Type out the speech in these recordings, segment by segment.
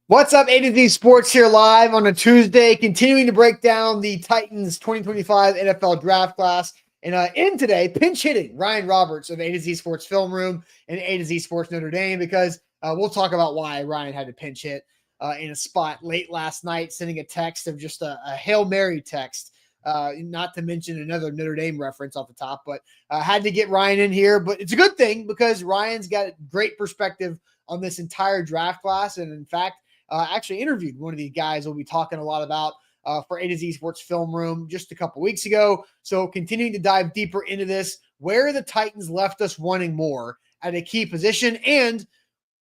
What's up, A to Z Sports here live on a Tuesday, continuing to break down the Titans 2025 NFL draft class. And in today, pinch hitting Ryan Roberts of A to Z Sports Film Room and A to Z Sports Notre Dame, because we'll talk about why Ryan had to pinch hit in a spot late last night, sending a text of just a Hail Mary text, not to mention another Notre Dame reference off the top, but had to get Ryan in here. But it's a good thing because Ryan's got great perspective on this entire draft class. And in fact, actually interviewed one of these guys we'll be talking a lot about for A to Z Sports Film Room just a couple weeks ago. So continuing to dive deeper into this, where the Titans left us wanting more at a key position. And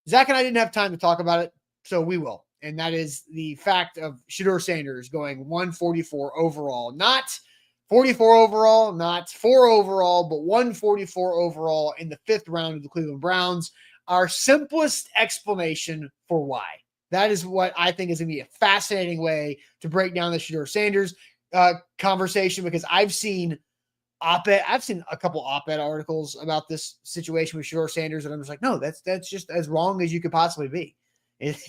Zach and I didn't have time to talk about it, so we will. And that is the fact of Shedeur Sanders going 144 overall, not 44 overall, not 4 overall, but 144 overall in the 5th round of the Cleveland Browns. Our simplest explanation for why. That is what I think is going to be a fascinating way to break down the Shedeur Sanders conversation, because I've seen a couple op-ed articles about this situation with Shedeur Sanders, and I'm just like, no, that's just as wrong as you could possibly be.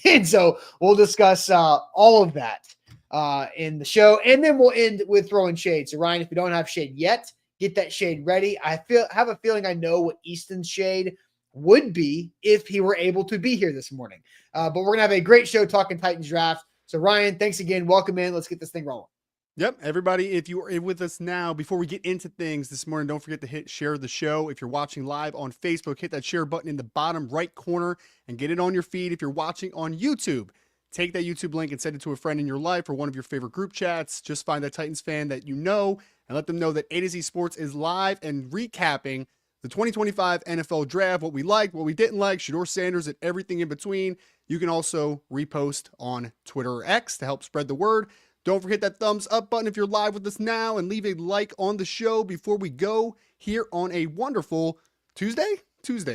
And so we'll discuss all of that in the show, and then we'll end with throwing shade. So Ryan, if you don't have shade yet, get that shade ready. I have a feeling I know what Easton's shade would be if he were able to be here this morning. But we're going to have a great show talking Titans draft. So Ryan, thanks again. Welcome in. Let's get this thing rolling. Yep. Everybody, if you are with us now, before we get into things this morning, don't forget to hit share the show. If you're watching live on Facebook, hit that share button in the bottom right corner and get it on your feed. If you're watching on YouTube, take that YouTube link and send it to a friend in your life or one of your favorite group chats. Just find that Titans fan that you know and let them know that A to Z Sports is live and recapping the 2025 NFL draft, what we liked, what we didn't like, Shedeur Sanders, and everything in between. You can also repost on Twitter or X to help spread the word. Don't forget that thumbs up button if you're live with us now, and leave a like on the show before we go here on a wonderful Tuesday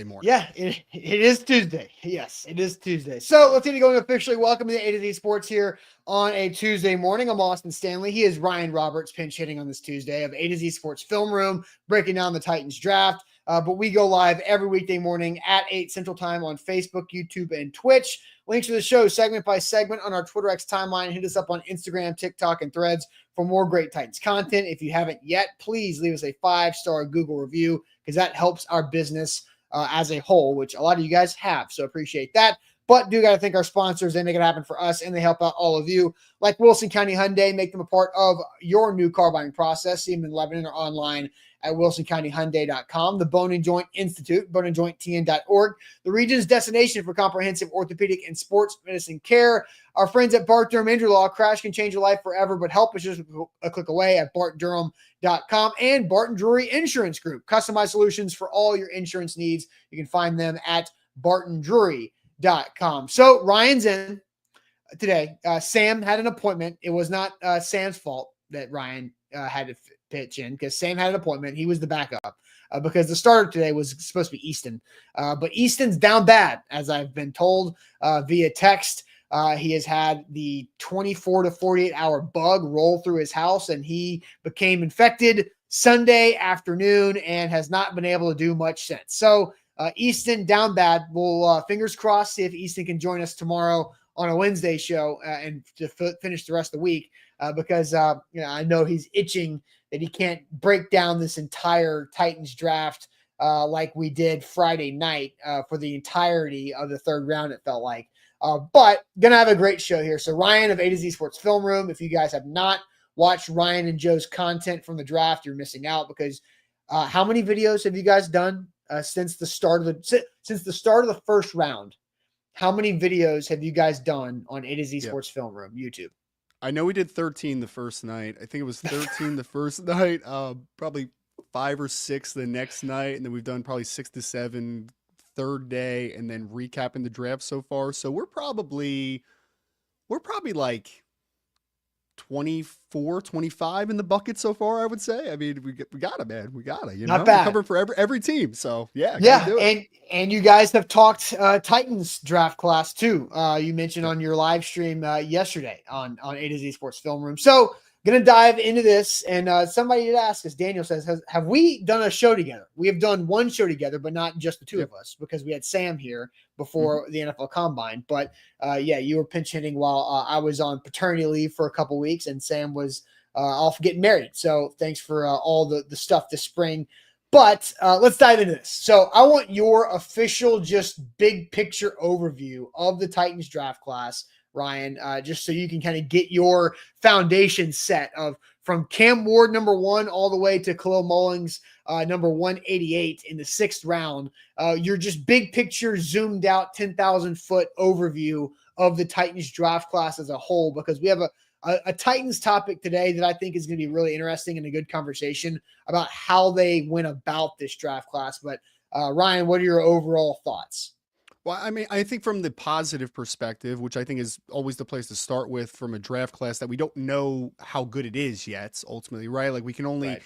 morning. Yeah, it is Tuesday. Yes, it is Tuesday. So let's get going officially. Welcome to A to Z Sports here on a Tuesday morning. I'm Austin Stanley. He is Ryan Roberts, pinch hitting on this Tuesday of A to Z Sports Film Room, breaking down the Titans draft. But we go live every weekday morning at 8 Central Time on Facebook, YouTube, and Twitch. Links to the show segment by segment on our Twitter X timeline. Hit us up on Instagram, TikTok, and Threads for more great Titans content. If you haven't yet, please leave us a 5-star Google review, because that helps our business as a whole, which a lot of you guys have. So appreciate that. But do got to thank our sponsors. They make it happen for us, and they help out all of you. Like Wilson County Hyundai, make them a part of your new car buying process. See them in Lebanon or online at wilsoncountyhyundai.com. The Bone and Joint Institute, boneandjointtn.org, the region's destination for comprehensive orthopedic and sports medicine care. Our friends at Bart Durham Injury Law. Crash can change your life forever, but help is just a click away at bartdurham.com. And Barton Drury Insurance Group, customized solutions for all your insurance needs. You can find them at bartondrury.com. So Ryan's in today. Sam had an appointment. It was not Sam's fault that Ryan had to pitch in, because Sam had an appointment. He was the backup because the starter today was supposed to be Easton. But Easton's down bad, as I've been told via text. He has had the 24 to 48 hour bug roll through his house, and he became infected Sunday afternoon and has not been able to do much since. So Easton down bad. We'll fingers crossed see if Easton can join us tomorrow on a Wednesday show and to finish the rest of the week, because I know he's itching that he can't break down this entire Titans draft like we did Friday night for the entirety of the 3rd round, it felt like. But going to have a great show here. So Ryan of A to Z Sports Film Room, if you guys have not watched Ryan and Joe's content from the draft, you're missing out, because how many videos have you guys done since the start of the 1st round? How many videos have you guys done on A to Z Sports Film Room YouTube? I know we did 13 the first night. I think it was 13 the first night, probably 5 or 6 the next night. And then we've done probably 6 to 7 third day, and then recapping the draft so far. So we're probably like 24, 25 in the bucket so far, I would say. I mean, we got it, man. We got it. Not bad. We're covering for every team. So yeah. And you guys have talked Titans draft class too. You mentioned on your live stream yesterday on A to Z Sports Film Room. So Going to dive into this, and somebody did ask us. Daniel says, have we done a show together? We have done one show together, but not just the two of us, because we had Sam here before the NFL Combine. But yeah, you were pinch hitting while I was on paternity leave for a couple weeks, and Sam was off getting married. So thanks for all the stuff this spring. But let's dive into this. So I want your official, just big picture overview of the Titans draft class, Ryan, just so you can kind of get your foundation set of from Cam Ward, number 1, all the way to Khalil Mullings, number 188 in the 6th round. Your just big picture, zoomed out, 10,000 foot overview of the Titans draft class as a whole, because we have a Titans topic today that I think is going to be really interesting and a good conversation about how they went about this draft class. But Ryan, what are your overall thoughts? Well, I mean, I think from the positive perspective, which I think is always the place to start with from a draft class that we don't know how good it is yet, ultimately, right? Like we can only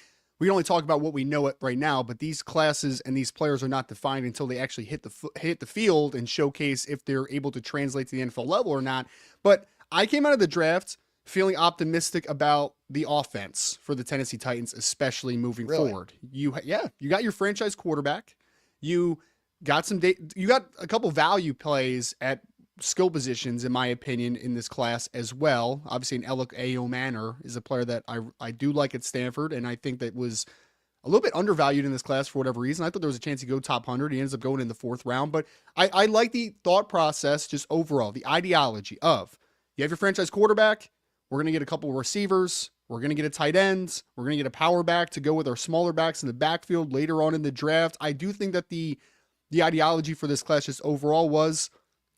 talk about what we know right now, but these classes and these players are not defined until they actually hit the field and showcase if they're able to translate to the NFL level or not. But I came out of the draft feeling optimistic about the offense for the Tennessee Titans, especially moving forward. You got your franchise quarterback. You got you got a couple value plays at skill positions, in my opinion, in this class as well. Obviously, an Alec Manor is a player that I do like at Stanford, and I think that was a little bit undervalued in this class for whatever reason. I thought there was a chance to go top 100. He ends up going in the 4th round, but I like the thought process just overall, the ideology of you have your franchise quarterback. We're going to get a couple of receivers. We're going to get a tight end. We're going to get a power back to go with our smaller backs in the backfield later on in the draft. I do think that the ideology for this class just overall was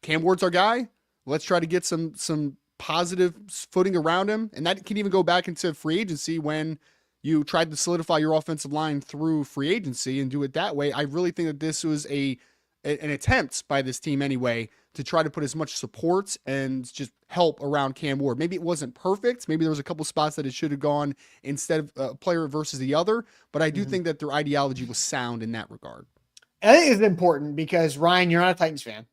Cam Ward's our guy. Let's try to get some positive footing around him. And that can even go back into free agency when you tried to solidify your offensive line through free agency and do it that way. I really think that this was an attempt by this team anyway to try to put as much support and just help around Cam Ward. Maybe it wasn't perfect. Maybe there was a couple spots that it should have gone instead of a player versus the other. But I do think that their ideology was sound in that regard. I think it's important because, Ryan, you're not a Titans fan.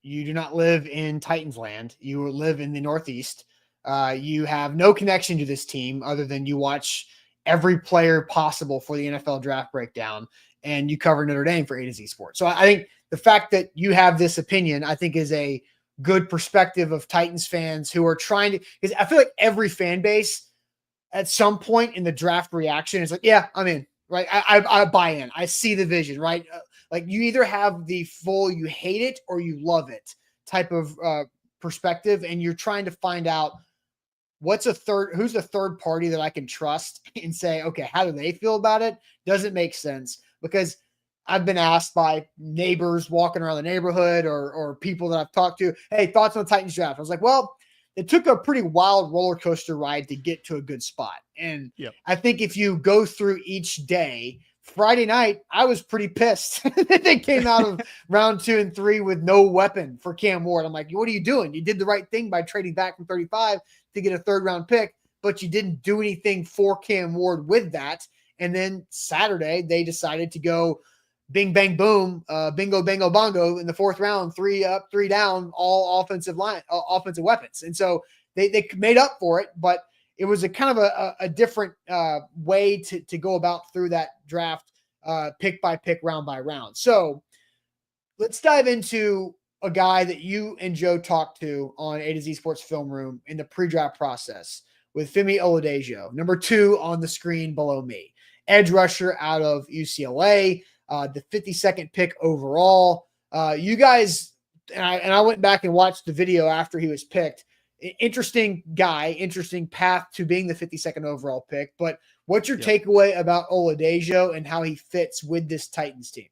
You do not live in Titans land. You live in the Northeast. You have no connection to this team other than you watch every player possible for the NFL draft breakdown, and you cover Notre Dame for A to Z Sports. So I think the fact that you have this opinion, I think, is a good perspective of Titans fans who are trying to – because I feel like every fan base at some point in the draft reaction is like, yeah, I'm in. Right. I buy in. I see the vision, right? Like you either have the full, you hate it or you love it type of perspective. And you're trying to find out who's the third party that I can trust and say, okay, how do they feel about it? Does it make sense? Because I've been asked by neighbors walking around the neighborhood or people that I've talked to, hey, thoughts on the Titans draft? I was like, well, it took a pretty wild roller coaster ride to get to a good spot. And I think if you go through each day, Friday night, I was pretty pissed that they came out of round 2 and 3 with no weapon for Cam Ward. I'm like, what are you doing? You did the right thing by trading back from 35 to get a 3rd round pick, but you didn't do anything for Cam Ward with that. And then Saturday, they decided to go bing, bang, boom, bingo, bango, bongo in the 4th round, 3 up, 3 down, all offensive weapons. And so they made up for it, but it was a kind of a different way to go about through that draft, pick by pick, round by round. So let's dive into a guy that you and Joe talked to on A to Z Sports Film Room in the pre-draft process with Femi Oladejo, number 2 on the screen below me, edge rusher out of UCLA. The 52nd pick overall. You guys, and I went back and watched the video after he was picked. Interesting guy, interesting path to being the 52nd overall pick. But what's your takeaway about Oladejo and how he fits with this Titans team?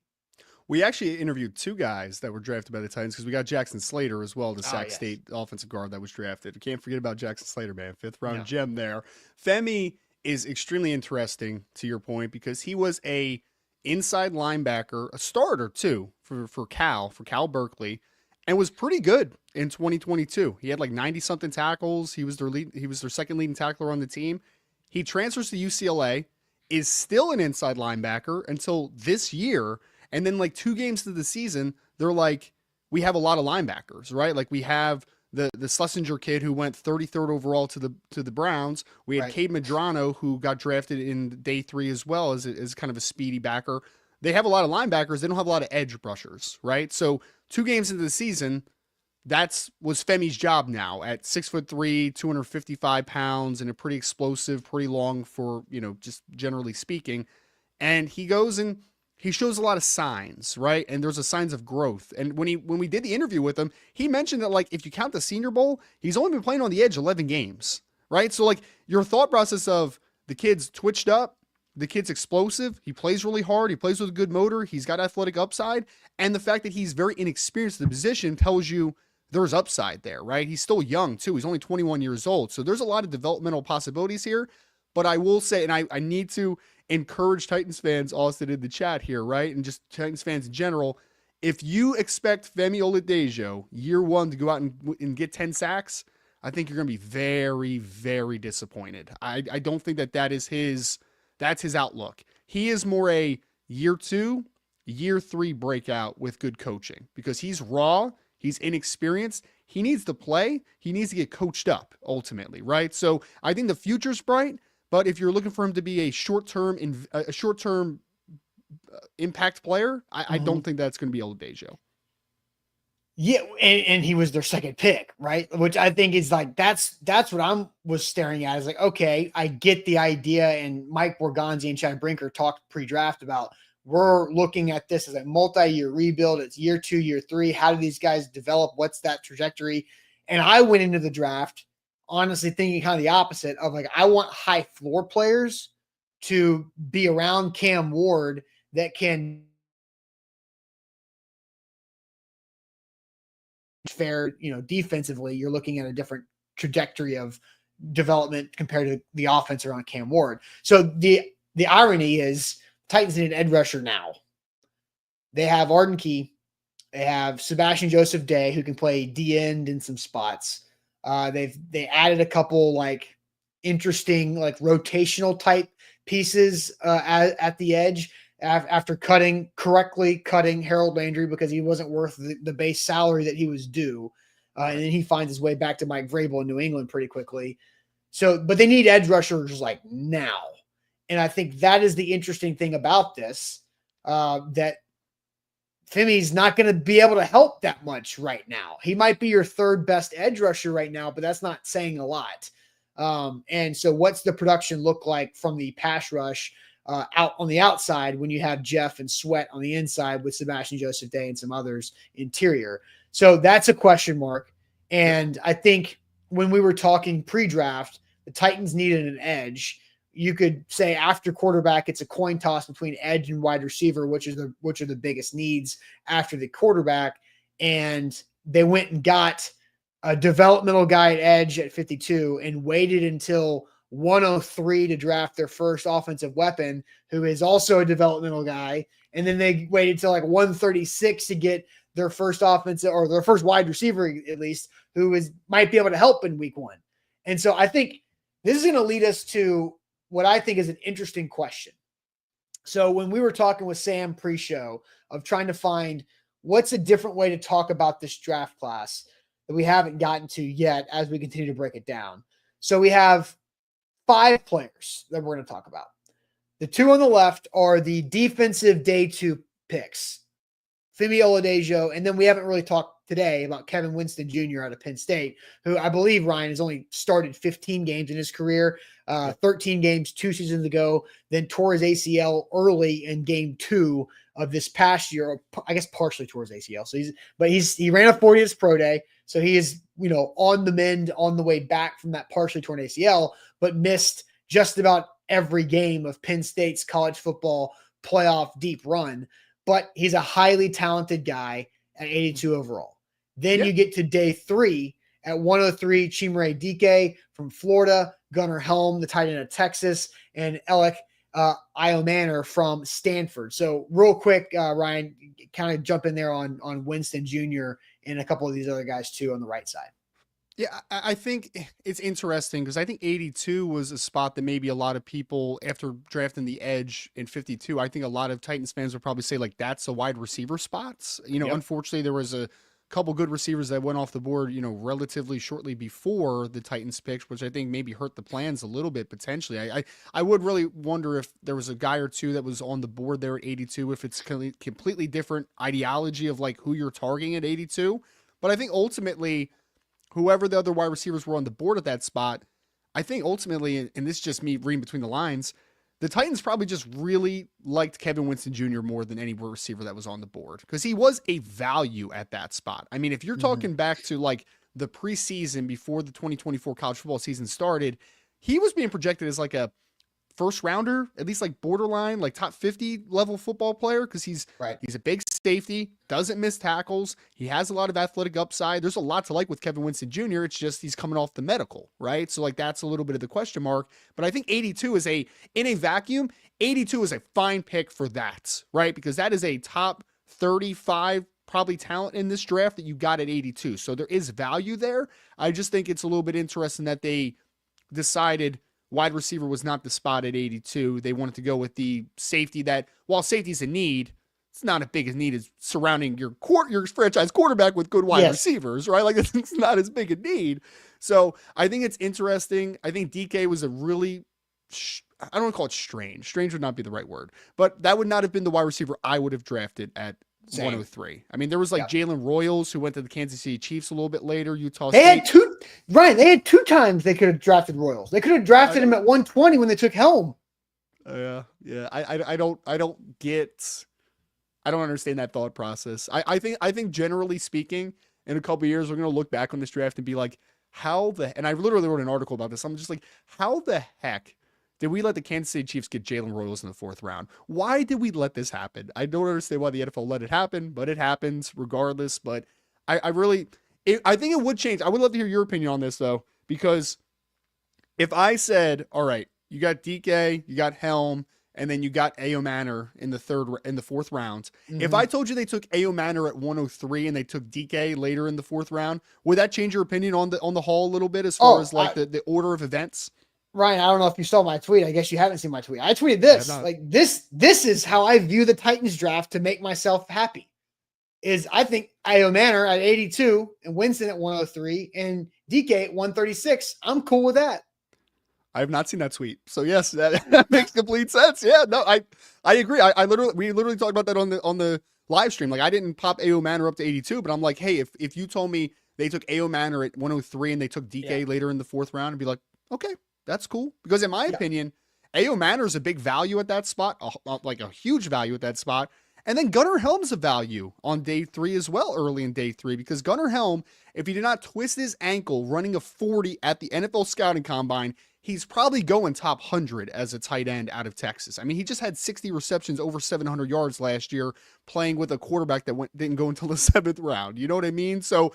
We actually interviewed 2 guys that were drafted by the Titans because we got Jackson Slater as well, the Sac State offensive guard that was drafted. We can't forget about Jackson Slater, man. 5th round gem there. Femi is extremely interesting to your point because he was a inside linebacker, a starter too for Cal Berkeley, and was pretty good in 2022. He had like 90 something tackles. He was their 2nd leading tackler on the team. He transfers to UCLA, is still an inside linebacker until this year, and then like 2 games into the season, they're like, we have a lot of linebackers, right? Like we have the Schlesinger kid who went 33rd overall to the Browns. We had Right. Cade Medrano, who got drafted in day 3 as well as kind of a speedy backer. They have a lot of linebackers. They don't have a lot of edge rushers, right? So 2 games into the season, was Femi's job now at 6'3", 255 pounds, and a pretty explosive, pretty long for, just generally speaking. And he goes and he shows a lot of signs, right? And there's a signs of growth. And when we did the interview with him, he mentioned that, like, if you count the Senior Bowl, he's only been playing on the edge 11 games, right? So, like, your thought process of the kid's twitched up, the kid's explosive, he plays really hard, he plays with a good motor, he's got athletic upside, and the fact that he's very inexperienced in the position tells you there's upside there, right? He's still young too. He's only 21 years old. So there's a lot of developmental possibilities here. But I will say, and I need to encourage Titans fans, Austin, in the chat here, right? And just Titans fans in general. If you expect Femi Oladejo year 1 to go out and get 10 sacks, I think you're going to be very, very disappointed. I don't think that's his outlook. He is more a year 2, year 3 breakout with good coaching because he's raw. He's inexperienced. He needs to play. He needs to get coached up ultimately, right? So I think the future's bright, but if you're looking for him to be a short-term impact player, I don't think that's going to be Oladejo. Yeah, and he was their second pick, right? Which I think is like that's what was staring at. Is like, okay, I get the idea, and Mike Borgonzi and Chad Brinker talked pre-draft about we're looking at this as a multi-year rebuild. It's year 2, year 3. How do these guys develop? What's that trajectory? And I went into the draft honestly thinking kind of the opposite of like, I want high floor players to be around Cam Ward that can fare, defensively. You're looking at a different trajectory of development compared to the offense around Cam Ward. So the irony is Titans need an edge rusher now. They have Arden Key. They have Sebastian Joseph Day, who can play D end in some spots. They added a couple like interesting like rotational type pieces at the edge after correctly cutting Harold Landry because he wasn't worth the base salary that he was due. And then he finds his way back to Mike Vrabel in New England pretty quickly. So, but they need edge rushers like now. And I think that is the interesting thing about this, that Femi's not going to be able to help that much right now. He might be your 3rd best edge rusher right now, but that's not saying a lot. And so what's the production look like from the pass rush out on the outside when you have Jeff and Sweat on the inside with Sebastian Joseph Day and some others interior? So that's a question mark. And I think when we were talking pre-draft, the Titans needed an edge. You could say after quarterback, it's a coin toss between edge and wide receiver, which are the biggest needs after the quarterback. And they went and got a developmental guy at edge at 52 and waited until 103 to draft their first offensive weapon, who is also a developmental guy. And then they waited till like 136 to get their first offensive or their first wide receiver, at least, who might be able to help in week 1. And so I think this is going to lead us to what I think is an interesting question. So when we were talking with Sam pre-show of trying to find what's a different way to talk about this draft class that we haven't gotten to yet as we continue to break it down. So we have 5 players that we're going to talk about. The 2 on the left are the defensive day 2 picks, Femi Oladejo, and then we haven't really talked today about Kevin Winston Jr. out of Penn State, who I believe, Ryan, has only started 15 games in his career, 13 games 2 seasons ago, then tore his ACL early in game 2 of this past year, or I guess partially tore his ACL. So he ran a 40 at his pro day, so he is, on the mend, on the way back from that partially torn ACL, but missed just about every game of Penn State's college football playoff deep run. But he's a highly talented guy at 82 overall. Then you get to day 3 at 103, Chimere Dike from Florida, Gunnar Helm, the tight end of Texas, and Alec Iomanner from Stanford. So real quick, Ryan, kind of jump in there on Winston Jr. and a couple of these other guys too on the right side. Yeah, I think it's interesting because I think 82 was a spot that maybe a lot of people, after drafting the edge in 52, I think a lot of Titans fans would probably say like that's a wide receiver spots. Unfortunately there was a couple good receivers that went off the board, relatively shortly before the Titans picked, which I think maybe hurt the plans a little bit potentially. I would really wonder if there was a guy or two that was on the board there at 82, if it's completely different ideology of like who you're targeting at 82. But I think ultimately, whoever the other wide receivers were on the board at that spot, I think ultimately, and this is just me reading between the lines, the Titans probably just really liked Kevin Winston Jr. more than any receiver that was on the board because he was a value at that spot. I mean, if you're talking back to like the preseason before the 2024 college football season started, he was being projected as like a first rounder, at least like borderline, like top 50 level football player because he's a big safety, doesn't miss tackles. He has a lot of athletic upside. There's a lot to like with Kevin Winston Jr. It's just he's coming off the medical, right? So like that's a little bit of the question mark. But I think 82 is in a vacuum, 82 is a fine pick for that, right? Because that is a top 35 probably talent in this draft that you got at 82. So there is value there. I just think it's a little bit interesting that they decided wide receiver was not the spot at 82. They wanted to go with the safety that, while safety's a need, it's not as big a need as surrounding your franchise quarterback with good wide receivers, right? Like it's not as big a need. So I think it's interesting. I think DK was a really, I don't want to call it strange. Strange would not be the right word, but that would not have been the wide receiver I would have drafted at 103. I mean, there was like Jalen Royals who went to the Kansas City Chiefs a little bit later. Utah State. They had two times they could have drafted Royals. They could have drafted him at 120 when they took Helm. Yeah. I don't understand that thought process. I think generally speaking, in a couple of years, we're going to look back on this draft and be like, and I literally wrote an article about this. I'm just like, how the heck did we let the Kansas City Chiefs get Jalen Royals in the 4th round? Why did we let this happen? I don't understand why the NFL let it happen, but it happens regardless. But I think it would change. I would love to hear your opinion on this though, because if I said, all right, you got DK, you got Helm, and then you got Ayo Manor in the 4th round. If I told you they took Ayo Manor at 103 and they took DK later in the 4th round, would that change your opinion on the haul a little bit as far as like the order of events? Ryan, I don't know if you saw my tweet. I guess you haven't seen my tweet. I tweeted this. This is how I view the Titans draft to make myself happy. Is I think Ayo Manor at 82 and Winston at 103 and DK at 136. I'm cool with that. I have not seen that tweet. So yes, that makes complete sense. Yeah, no, I agree. We literally talked about that on the live stream. Like I didn't pop Ayo Manor up to 82, but I'm like, hey, if you told me they took Ayo Manor at 103 and they took DK later in the 4th round, I'd be like, okay, that's cool. Because in my opinion, Ayo Manor is a big value at that spot, like a huge value at that spot. And then Gunnar Helm's a value on day 3 as well, early in day 3, because Gunnar Helm, if he did not twist his ankle running a 40 at the NFL scouting combine, he's probably going top 100 as a tight end out of Texas. I mean, he just had 60 receptions, over 700 yards last year, playing with a quarterback that didn't go until the 7th round. You know what I mean? So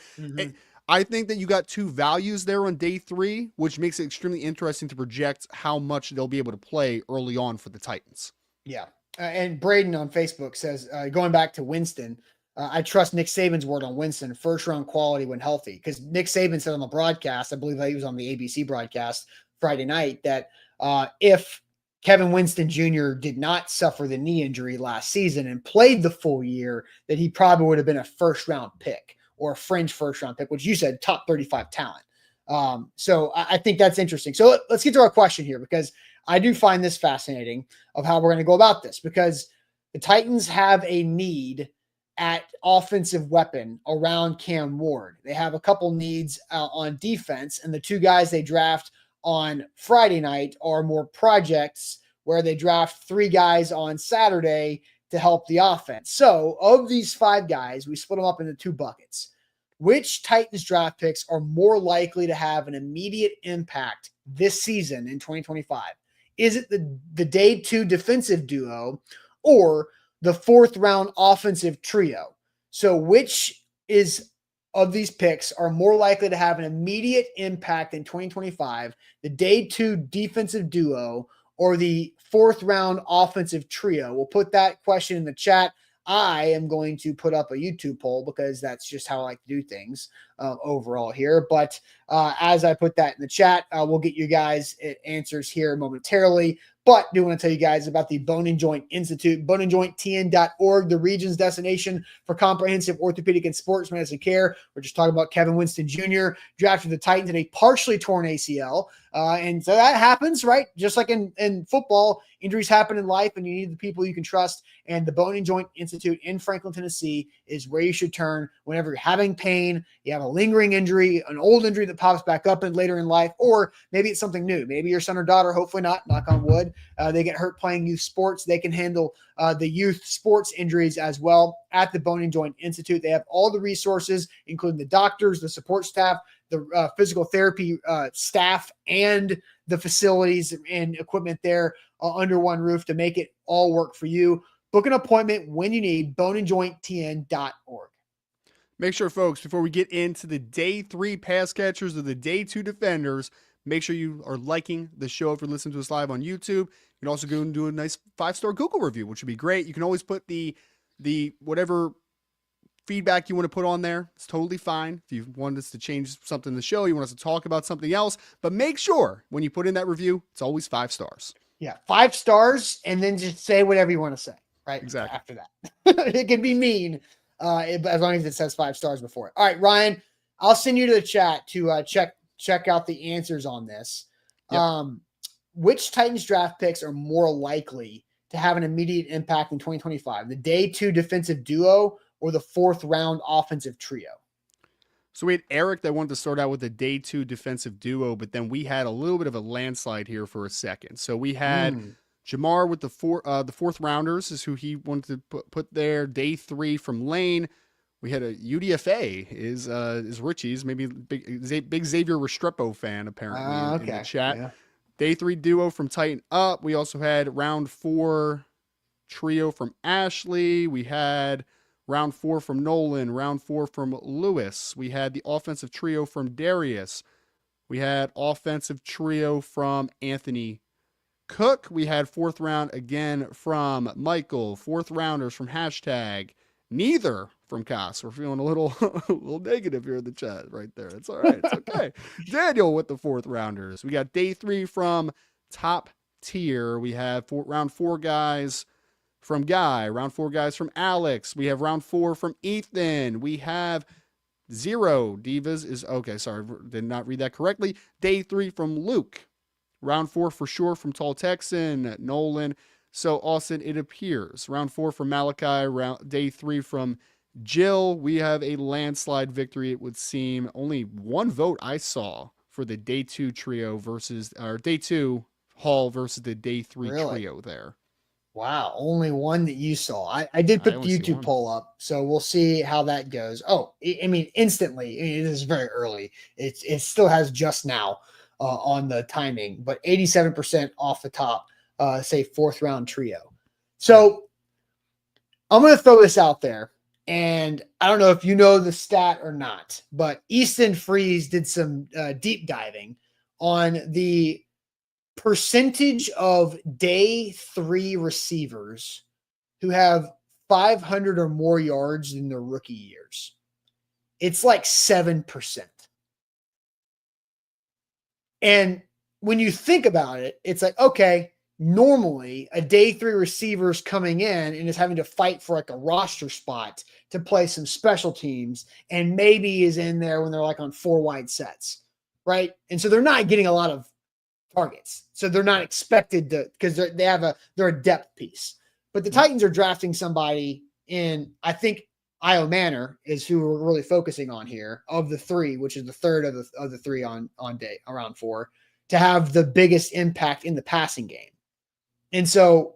I think that you got 2 values there on day 3, which makes it extremely interesting to project how much they'll be able to play early on for the Titans. Yeah. And Braden on Facebook says, going back to Winston, I trust Nick Saban's word on Winston, 1st round quality when healthy. Because Nick Saban said on the broadcast, I believe he was on the ABC broadcast Friday night, that if Kevin Winston Jr. did not suffer the knee injury last season and played the full year, that he probably would have been a 1st round pick or a fringe 1st round pick, which you said top 35 talent. So I think that's interesting. So let's get to our question here, because I do find this fascinating of how we're going to go about this, because the Titans have a need at offensive weapon around Cam Ward. They have a couple needs on defense, and the 2 guys they draft on Friday night are more projects where they draft 3 guys on Saturday to help the offense. So of these 5 guys, we split them up into 2 buckets. Which Titans draft picks are more likely to have an immediate impact this season in 2025? Is it the day 2 defensive duo or the 4th round offensive trio? So which of these picks are more likely to have an immediate impact in 2025, the day 2 defensive duo or the 4th round offensive trio? We'll put that question in the chat. I am going to put up a YouTube poll because that's just how I like to do things overall here. But as I put that in the chat, we'll get you guys answers here momentarily. But I do want to tell you guys about the Bone and Joint Institute, boneandjointtn.org, the region's destination for comprehensive orthopedic and sports medicine care. We're just talking about Kevin Winston Jr., drafted the Titans in a partially torn ACL. And so that happens, right? Just like in football, injuries happen in life, and you need the people you can trust. And the Bone and Joint Institute in Franklin, Tennessee is where you should turn whenever you're having pain, you have a lingering injury, an old injury that pops back up later in life, or maybe it's something new. Maybe your son or daughter, hopefully not, knock on wood, they get hurt playing youth sports. They can handle the youth sports injuries as well at the Bone and Joint Institute. They have all the resources, including the doctors, the support staff, the physical therapy staff, and the facilities and equipment there under one roof to make it all work for you. Book an appointment when you need, boneandjointtn.org. Make sure, folks, before we get into the day 3 pass catchers or the day 2 defenders, make sure you are liking the show if you're listening to us live on YouTube. You can also go and do a nice 5-star Google review, which would be great. You can always put the whatever feedback you want to put on there. It's totally fine. If you want us to change something in the show, you want us to talk about something else, but make sure when you put in that review, it's always 5 stars. Yeah, 5 stars, and then just say whatever you want to say, right? Exactly. After that. It can be mean, as long as it says 5 stars before it. All right, Ryan, I'll send you to the chat to check out the answers on this. Yep. Which Titans draft picks are more likely to have an immediate impact in 2025? The day 2 defensive duo or the 4th round offensive trio? So we had Eric that wanted to start out with the day 2 defensive duo, but then we had a little bit of a landslide here for a second. So we had Jamar with the 4th rounders is who he wanted to put there. Day 3 from Lane. We had a UDFA is Richie's, maybe big Xavier Restrepo fan apparently in the chat. Yeah. Day 3 duo from Titan Up. We also had round 4 trio from Ashley. We had round 4 from Nolan, round 4 from Lewis. We had the offensive trio from Darius. We had offensive trio from Anthony Cook. We had 4th round again from Michael. 4th rounders from hashtag. Neither from Cass. We're feeling a little negative here in the chat right there. It's all right. It's okay. Daniel with the 4th rounders. We got day 3 from Top Tier. We have round 4 guys from Guy. Round 4 guys from Alex. We have round 4 from Ethan. We have 0 Divas is okay. Sorry, did not read that correctly. Day 3 from Luke. Round 4 for sure from Tall Texan, Nolan. So, Austin, it appears. Round 4 from Malachi, day 3 from Jill. We have a landslide victory, it would seem. Only 1 vote I saw for the day 2 trio versus, or day 2 Hall versus the day 3 trio there. Wow, only 1 that you saw. I did put the YouTube poll up, so we'll see how that goes. Oh, I mean, instantly. It is very early. It still has just now on the timing, but 87% off the top. Say 4th round trio. So I'm going to throw this out there, and I don't know if you know the stat or not, but Easton Freeze did some deep diving on the percentage of day 3 receivers who have 500 or more yards in their rookie years. It's like 7%. And when you think about it, it's like, okay, normally a day 3 receiver's coming in and is having to fight for like a roster spot to play some special teams, and maybe is in there when they're like on 4 wide sets, right? And so they're not getting a lot of targets. So they're not expected to, because they're a depth piece. But the Titans are drafting somebody in, I think Io Manor is who we're really focusing on here of the 3, which is the 3rd of the 3 on day around 4, to have the biggest impact in the passing game. And so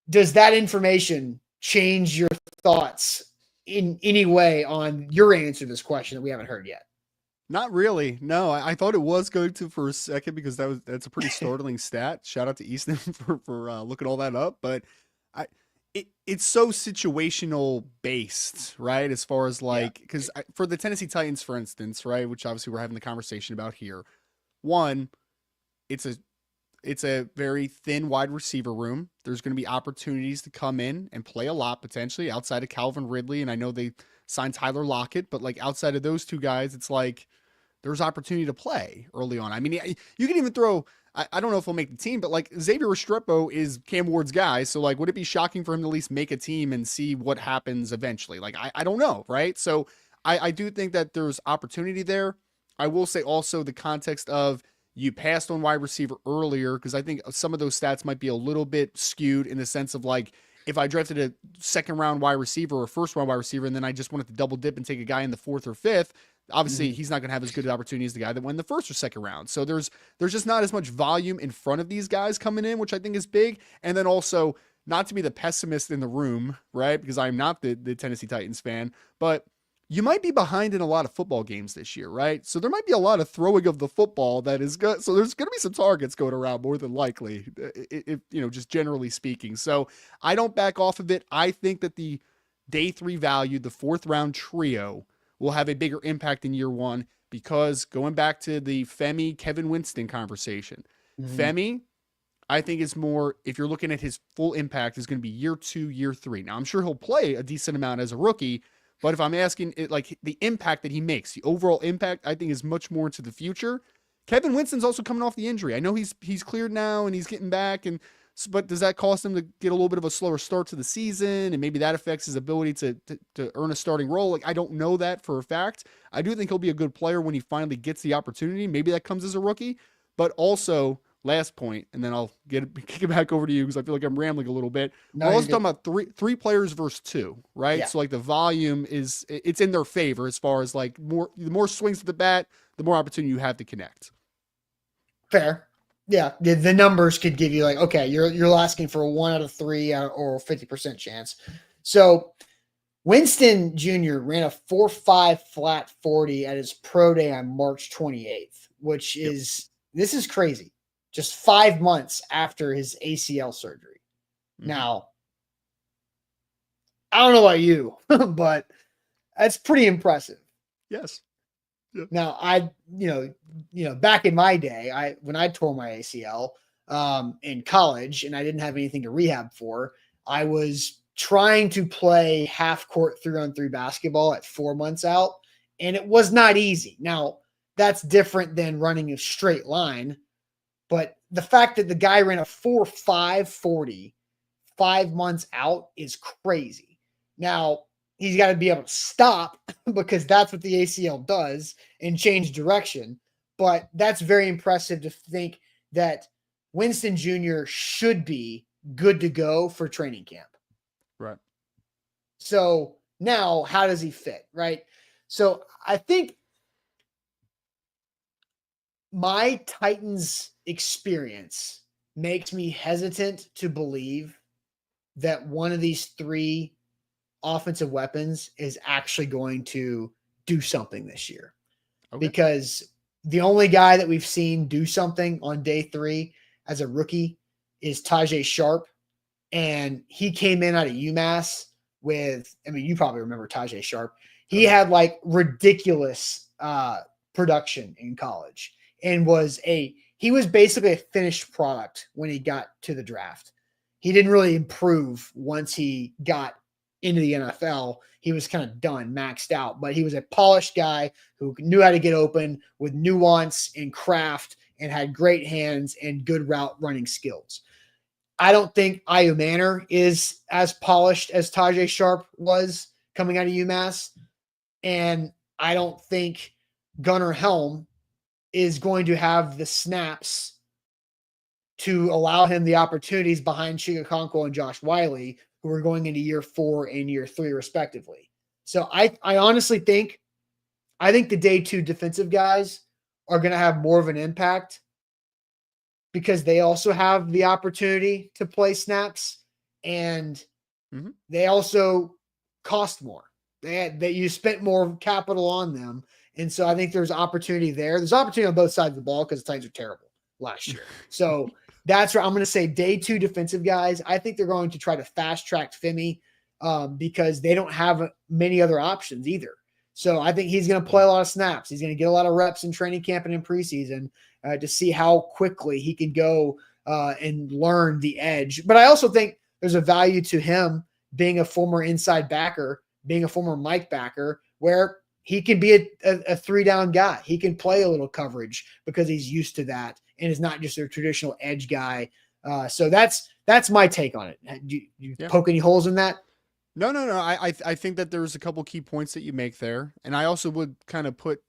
does that information change your thoughts in any way on your answer to this question that we haven't heard yet? Not really. No, I thought it was going to for a second because that's a pretty startling stat. Shout out to Easton for looking all that up. But it's so situational based, right? As far as like, because for the Tennessee Titans, for instance, right, which obviously we're having the conversation about here. One, it's a very thin wide receiver room. There's going to be opportunities to come in and play a lot potentially outside of Calvin Ridley. And I know they signed Tyler Lockett, but like outside of those 2 guys, it's like there's opportunity to play early on. I mean, you can even throw, I don't know if he'll make the team, but like Xavier Restrepo is Cam Ward's guy. So like, would it be shocking for him to at least make a team and see what happens eventually? Like, I don't know. Right. So I do think that there's opportunity there. I will say also the context of you passed on wide receiver earlier, because I think some of those stats might be a little bit skewed in the sense of like, if I drafted a second round wide receiver or first round wide receiver, and then I just wanted to double dip and take a guy in the fourth or fifth, obviously he's not going to have as good an opportunity as the guy that went in the first or second round. So there's just not as much volume in front of these guys coming in, which I think is big. And then also, not to be the pessimist in the room, right? Because I'm not the Tennessee Titans fan, but you might be behind in a lot of football games this year, right? So there might be a lot of throwing of the football that is good. So there's going to be some targets going around more than likely, if just generally speaking. So I don't back off of it. I think that the day 3 value, the 4th round trio, will have a bigger impact in year 1, because going back to the Femi Kevin Winston conversation, Femi, I think is more, if you're looking at his full impact, is going to be year 2, year 3. Now I'm sure he'll play a decent amount as a rookie, but if I'm asking it, like the impact that he makes, the overall impact, I think is much more into the future. Kevin Winston's also coming off the injury. I know he's cleared now and he's getting back, but does that cost him to get a little bit of a slower start to the season? And maybe that affects his ability to earn a starting role. Like, I don't know that for a fact. I do think he'll be a good player when he finally gets the opportunity. Maybe that comes as a rookie, but also, last point, and then I'll kick it back over to you because I feel like I'm rambling a little bit. No, we're also talking about three players versus 2, right? Yeah. So like the volume it's in their favor as far as like the more swings to the bat, the more opportunity you have to connect. Fair. Yeah. The numbers could give you like, okay, you're asking for a 1 out of 3 or 50% chance. So Winston Jr. ran a 4.5 flat 40 at his pro day on March 28th, which is, this is crazy. Just 5 months after his ACL surgery. Now, I don't know about you, but that's pretty impressive. Yes. Yeah. Now, back in my day, when I tore my ACL in college and I didn't have anything to rehab for, I was trying to play half court 3-on-3 basketball at 4 months out, and it was not easy. Now, that's different than running a straight line. But the fact that the guy ran a 4.5 40 5 months out is crazy. Now, he's got to be able to stop because that's what the ACL does and change direction. But that's very impressive to think that Winston Jr. should be good to go for training camp. Right. So now how does he fit, right? So I think my Titans experience makes me hesitant to believe that one of these 3 offensive weapons is actually going to do something this year. Okay. Because the only guy that we've seen do something on day 3 as a rookie is Tajae Sharpe. And he came in out of UMass with, you probably remember Tajae Sharpe. He had like ridiculous production in college and he was basically a finished product when he got to the draft. He didn't really improve once he got into the NFL. He was kind of done, maxed out, but he was a polished guy who knew how to get open with nuance and craft and had great hands and good route running skills. I don't think Ayu Manor is as polished as Tajae Sharpe was coming out of UMass. And I don't think Gunnar Helm is going to have the snaps to allow him the opportunities behind Chigakonkwo and Josh Wiley, who are going into year 4 and year 3 respectively. So I honestly think the day 2 defensive guys are going to have more of an impact because they also have the opportunity to play snaps and they also cost more. You spent more capital on them. And so I think there's opportunity there. There's opportunity on both sides of the ball because the Titans are terrible last year. So that's where I'm going to say day 2 defensive guys. I think they're going to try to fast track Femi because they don't have many other options either. So I think he's going to play a lot of snaps. He's going to get a lot of reps in training camp and in preseason to see how quickly he can go and learn the edge. But I also think there's a value to him being a former inside backer, being a former Mike backer, where He can be a 3-down guy. He can play a little coverage because he's used to that and is not just a traditional edge guy. So that's my take on it. Do you poke any holes in that? No. I think that there's a couple key points that you make there, and I also would kind of put,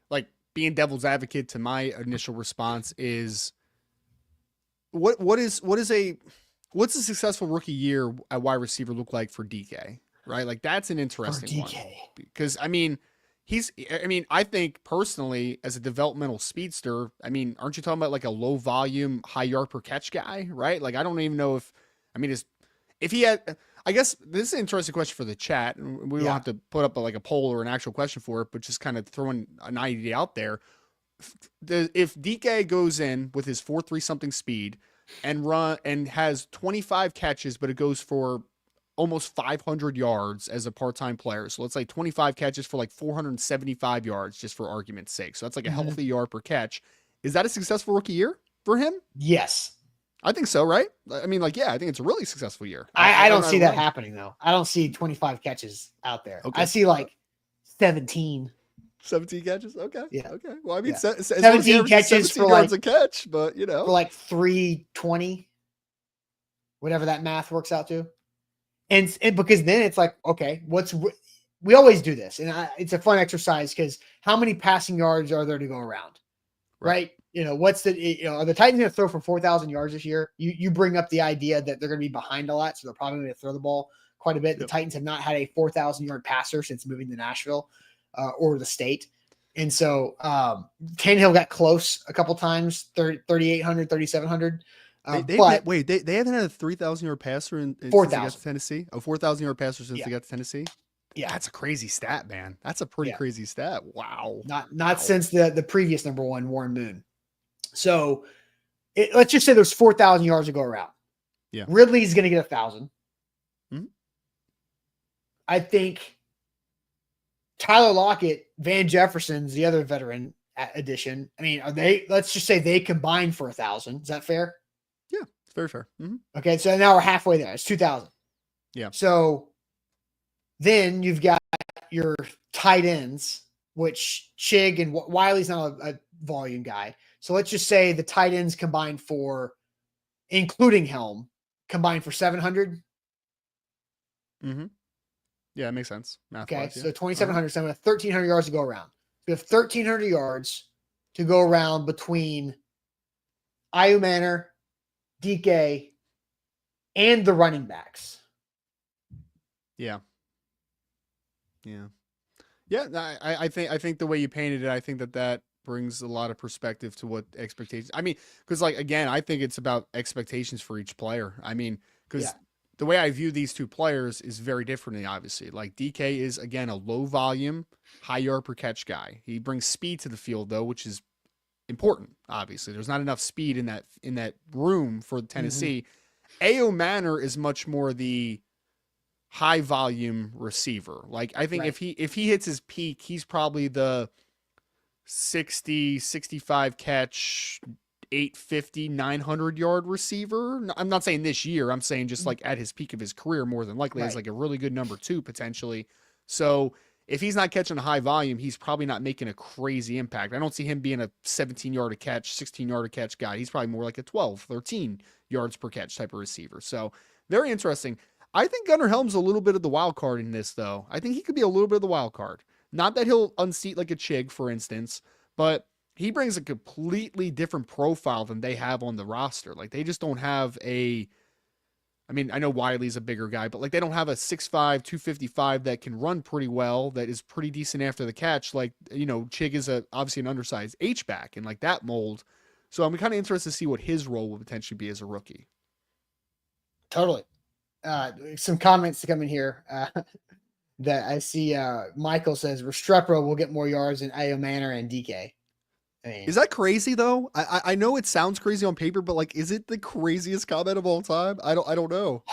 like, being devil's advocate to my initial response is what's a successful rookie year at wide receiver look like for DK, right? Like, that's an interesting one, because I think personally, as a developmental speedster, aren't you talking about like a low volume, high yard per catch guy, right? Like, I don't even know if he had, I guess this is an interesting question for the chat, and we don't have to put up a poll or an actual question for it, but just kind of throwing an idea out there. If DK goes in with his 4.3 something speed and has 25 catches, but it goes for almost 500 yards as a part-time player. So let's say 25 catches for like 475 yards, just for argument's sake. So that's like a healthy yard per catch. Is that a successful rookie year for him? Yes. I think so, right? I think it's a really successful year. I don't see that happening, though. I don't see 25 catches out there. Okay. I see like 17. 17 catches? Okay. Yeah. Okay. Well, 17 catches for yards a catch, but for like 320, whatever that math works out to. And because then it's like, okay, we always do this. And it's a fun exercise because how many passing yards are there to go around? Right? Are the Titans going to throw for 4,000 yards this year? You bring up the idea that they're going to be behind a lot, so they're probably going to throw the ball quite a bit. The Titans have not had a 4,000 yard passer since moving to Nashville or the state. And so Tannehill got close a couple times, 3,800, 3,700. They haven't had a 3,000 yard passer since they got to Tennessee. A 4,000 yard passer since they got to Tennessee. Yeah, that's a crazy stat, man. That's a pretty crazy stat. Wow. Not since the previous number one, Warren Moon. So let's just say there's 4,000 yards to go around. Yeah. Ridley's going to get 1,000. Mm-hmm. I think Tyler Lockett, Van Jefferson's the other veteran addition. Let's just say they combined for 1,000. Is that fair? Yeah, it's very fair. Mm-hmm. Okay, so now we're halfway there. It's 2,000. Yeah. So then you've got your tight ends, which Chig and Wiley's not a volume guy. So let's just say the tight ends combined for, including Helm, combined for 700. Mm-hmm. Yeah, it makes sense. Okay, so 2,700, 1,300 yards to go around. We have 1,300 yards to go around between Ayu Manor, DK, and the running backs. Yeah. I think the way you painted it, I think that brings a lot of perspective to what expectations. Because again, I think it's about expectations for each player. Because the way I view these two players is very differently. Obviously, like DK is again a low volume, high yard per catch guy. He brings speed to the field though, which is important. Obviously, there's not enough speed in that room for Tennessee. Ayo Manor is much more the high volume receiver. Like, I think if he hits his peak, he's probably the 60, 65 catch, 850, 900 yard receiver. I'm not saying this year. I'm saying just like at his peak of his career, more than likely as like a really good number 2 potentially. So if he's not catching a high volume, he's probably not making a crazy impact. I don't see him being a 17 yard a catch, 16 yard a catch guy. He's probably more like a 12, 13 yards per catch type of receiver. So very interesting. I think Gunnar Helm's a little bit of the wild card in this, though. I think he could be a little bit of the wild card. Not that he'll unseat like a Chig, for instance, but he brings a completely different profile than they have on the roster. Like, they just don't have I know Wiley's a bigger guy, but like they don't have a 6'5", 255 that can run pretty well, that is pretty decent after the catch. Like, Chig is obviously an undersized H-back and like that mold. So I'm kind of interested to see what his role will potentially be as a rookie. Totally. Some comments to come in here that I see. Michael says Restrepo will get more yards than Ayo Manor and DK. Is that crazy though? I know it sounds crazy on paper, but like, is it the craziest comment of all time? I don't know.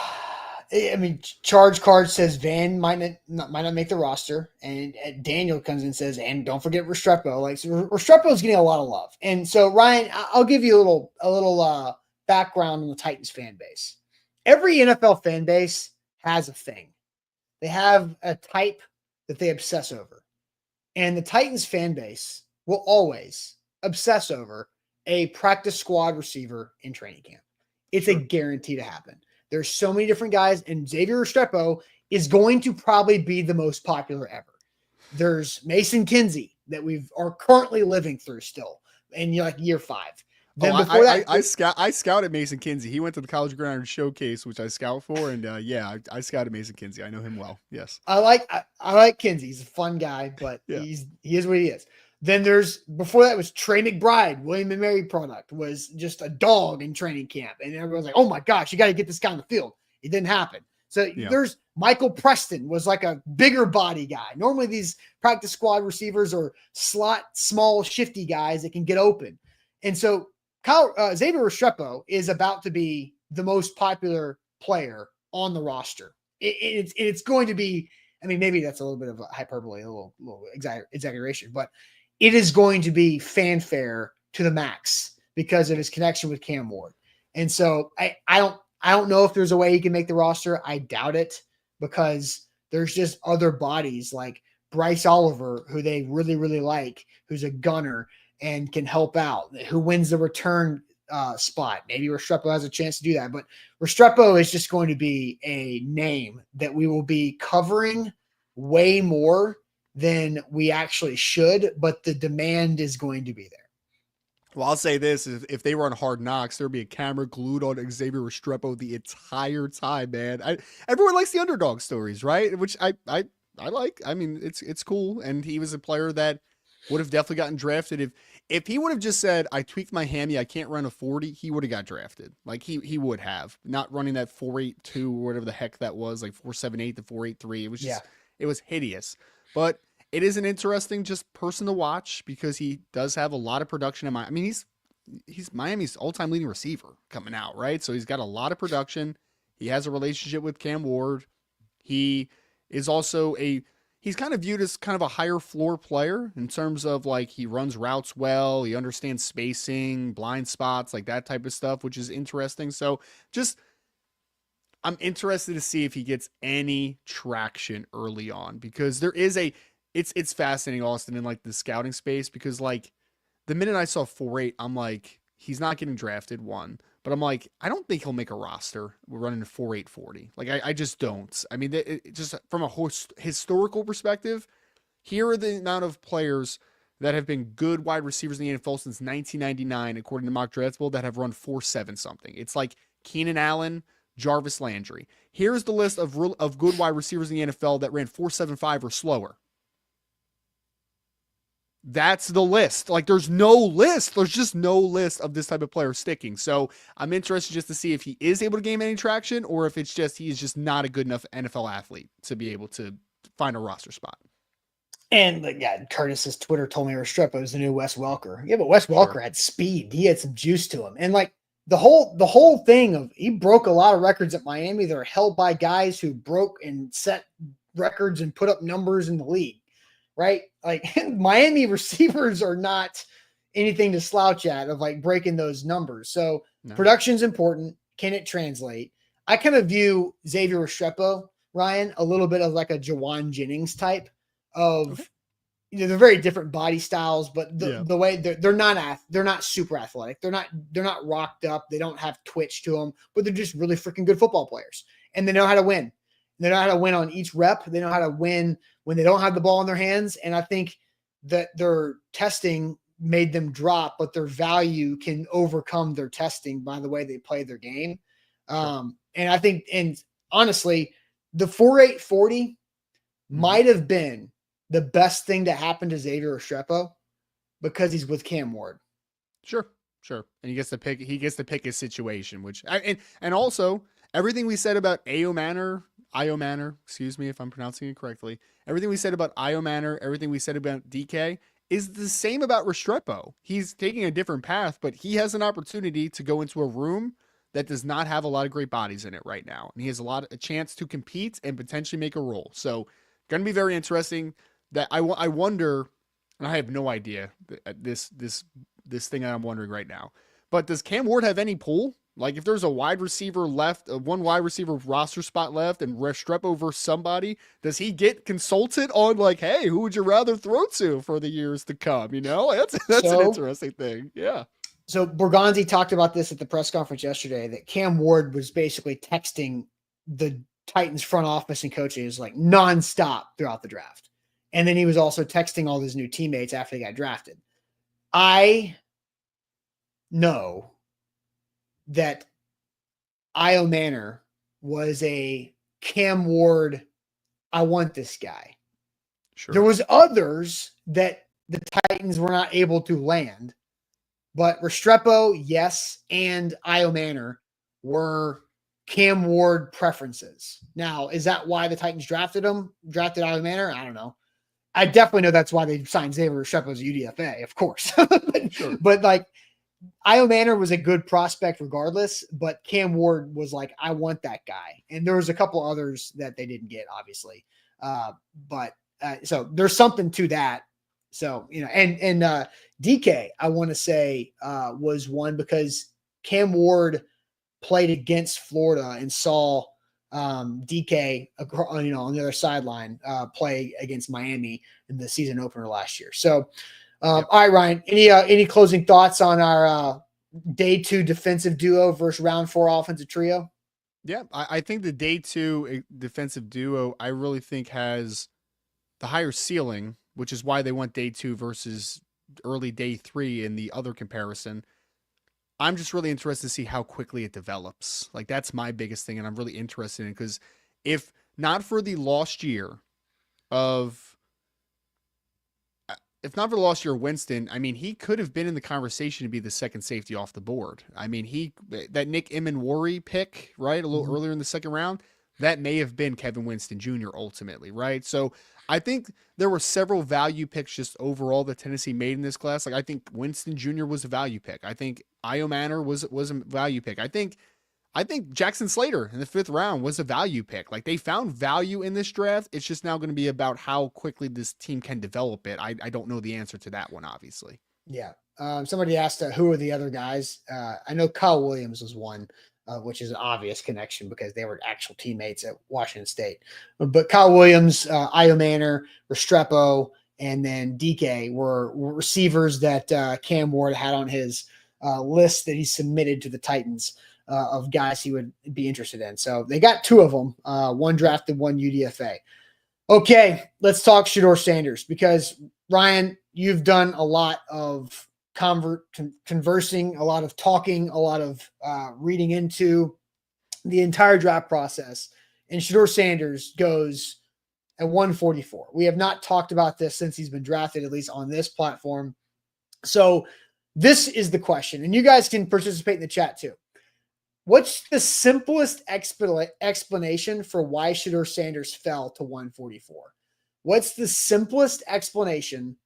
Charge Card says Van might not make the roster, and Daniel comes in and says, and don't forget Restrepo. Like, so Restrepo is getting a lot of love, and so Ryan, I'll give you a little background on the Titans fan base. Every NFL fan base has a thing. They have a type that they obsess over. And the Titans fan base will always obsess over a practice squad receiver in training camp. It's a guarantee to happen. There's so many different guys, and Xavier Restrepo is going to probably be the most popular ever. There's Mason Kinsey that are currently living through still in like year 5. Then before that, I scouted Mason Kinsey. He went to the College Gridiron Showcase, which I scout for, and I scouted Mason Kinsey. I know him well. Yes, I like Kinsey. He's a fun guy, but he is what he is. Then before that was Trey McBride, William and Mary product, was just a dog in training camp. And everyone's like, oh my gosh, you got to get this guy on the field. It didn't happen. So there's Michael Preston was like a bigger body guy. Normally these practice squad receivers are slot, small, shifty guys that can get open. And so Xavier Restrepo is about to be the most popular player on the roster. It's going to be, I mean, maybe that's a little bit of a hyperbole, a little exaggeration, but it is going to be fanfare to the max because of his connection with Cam Ward. And so I don't know if there's a way he can make the roster. I doubt it because there's just other bodies like Bryce Oliver, who they really, really like, who's a gunner and can help out, who wins the return spot. Maybe Restrepo has a chance to do that, but Restrepo is just going to be a name that we will be covering way more than we actually should, but the demand is going to be there. Well, I'll say this: if they run Hard Knocks, there'll be a camera glued on Xavier Restrepo the entire time, man. Everyone likes the underdog stories, right? Which I like. I mean, it's cool, and he was a player that would have definitely gotten drafted if he would have just said, I tweaked my hammy, I can't run a 40, he would have got drafted. Like he would have. Not running that 4.82 or whatever the heck that was, like 4.78 to 4.83. It was just it was hideous. But it is an interesting just person to watch because he does have a lot of production in Miami. I mean, he's Miami's all-time leading receiver coming out, right? So he's got a lot of production. He has a relationship with Cam Ward. He is also he's kind of viewed as kind of a higher floor player in terms of like he runs routes well, he understands spacing, blind spots, like that type of stuff, which is interesting. So just I'm interested to see if he gets any traction early on because there is it's fascinating, Austin, in like the scouting space because like the minute I saw 4.8, I'm like, he's not getting drafted, one. But I'm like, I don't think he'll make a roster. We're running a 4.840. Like, I just don't. I mean, just from a historical perspective, here are the amount of players that have been good wide receivers in the NFL since 1999, according to Mock Draft Bowl, that have run 4.7 something. It's like Keenan Allen, Jarvis Landry. Here's the list of good wide receivers in the NFL that ran 4.75 or slower. That's the list. Like there's no list. There's just no list of this type of player sticking. So I'm interested just to see if he is able to gain any traction or if it's just, he is just not a good enough NFL athlete to be able to find a roster spot. And Curtis's Twitter told me Restrepo is the new Wes Welker. Yeah, but Wes Welker had speed. He had some juice to him. And like the whole thing of he broke a lot of records at Miami that are held by guys who broke and set records and put up numbers in the league. Right? Like Miami receivers are not anything to slouch at of like breaking those numbers. So production's important. Can it translate? I kind of view Xavier Restrepo, Ryan, a little bit of like a Jawan Jennings type of, they're very different body styles, but the way they're not super athletic. They're not rocked up. They don't have twitch to them, but they're just really freaking good football players and they know how to win. They know how to win on each rep. They know how to win when they don't have the ball in their hands. And I think that their testing made them drop, but their value can overcome their testing by the way they play their game. And I think, and honestly, the 4.840 might have been the best thing to happen to Xavier Restrepo because he's with Cam Ward. Sure. And he gets to pick his situation, which and also everything we said about Io Manor, excuse me if I'm pronouncing it correctly. Everything we said about Io Manor, everything we said about DK is the same about Restrepo. He's taking a different path, but he has an opportunity to go into a room that does not have a lot of great bodies in it right now. And he has a chance to compete and potentially make a role. So going to be very interesting. That I wonder, and I have no idea this thing that I'm wondering right now, but does Cam Ward have any pull? Like if there's a wide receiver left, one wide receiver roster spot left, and Restrepo versus somebody, does he get consulted on like, hey, who would you rather throw to for the years to come? That's an interesting thing. Yeah. So Borgonzi talked about this at the press conference yesterday, that Cam Ward was basically texting the Titans front office and coaches like nonstop throughout the draft. And then he was also texting all his new teammates after they got drafted. I know that Io Manor was a Cam Ward, I want this guy. Sure. There was others that the Titans were not able to land, but Restrepo, yes, and Io Manor were Cam Ward preferences. Now, is that why the Titans drafted Io Manor? I don't know. I definitely know that's why they signed Xavier Restrepo as a UDFA, of course. Sure. But like, Io Manor was a good prospect regardless, but Cam Ward was like, I want that guy. And there was a couple others that they didn't get, obviously. So there's something to that. So, and DK, I want to say, was one because Cam Ward played against Florida and saw DK, on the other sideline, play against Miami in the season opener last year. So, all right, Ryan, any closing thoughts on our day 2 defensive duo versus round 4 offensive trio? Yeah, I think the day 2 defensive duo, I really think has the higher ceiling, which is why they went day 2 versus early day 3 in the other comparison. I'm just really interested to see how quickly it develops. Like that's my biggest thing. And I'm really interested in, because if not for the lost year of Winston, I mean, he could have been in the conversation to be the second safety off the board. I mean, that Nick Emenwari pick, right, a little earlier in the second round, that may have been Kevin Winston Jr. ultimately, right? So I think there were several value picks just overall that Tennessee made in this class. Like I think Winston Jr. was a value pick. I think Io Manor was a value pick. I think Jackson Slater in the 5th round was a value pick. Like they found value in this draft. It's just now going to be about how quickly this team can develop it. I don't know the answer to that one, obviously. Yeah. Somebody asked who are the other guys. I know Kyle Williams was one, which is an obvious connection because they were actual teammates at Washington State. But Kyle Williams, Io Manor, Restrepo, and then DK were receivers that Cam Ward had on his list that he submitted to the Titans of guys he would be interested in. So they got 2 of them, one drafted, one UDFA. Okay, let's talk Shedeur Sanders, because Ryan, you've done a lot of conversing, a lot of talking, a lot of reading into the entire draft process. And Shedeur Sanders goes at 144. We have not talked about this since he's been drafted, at least on this platform. So this is the question, and you guys can participate in the chat too. What's the simplest explanation for why Shedeur Sanders fell to 144? What's the simplest explanation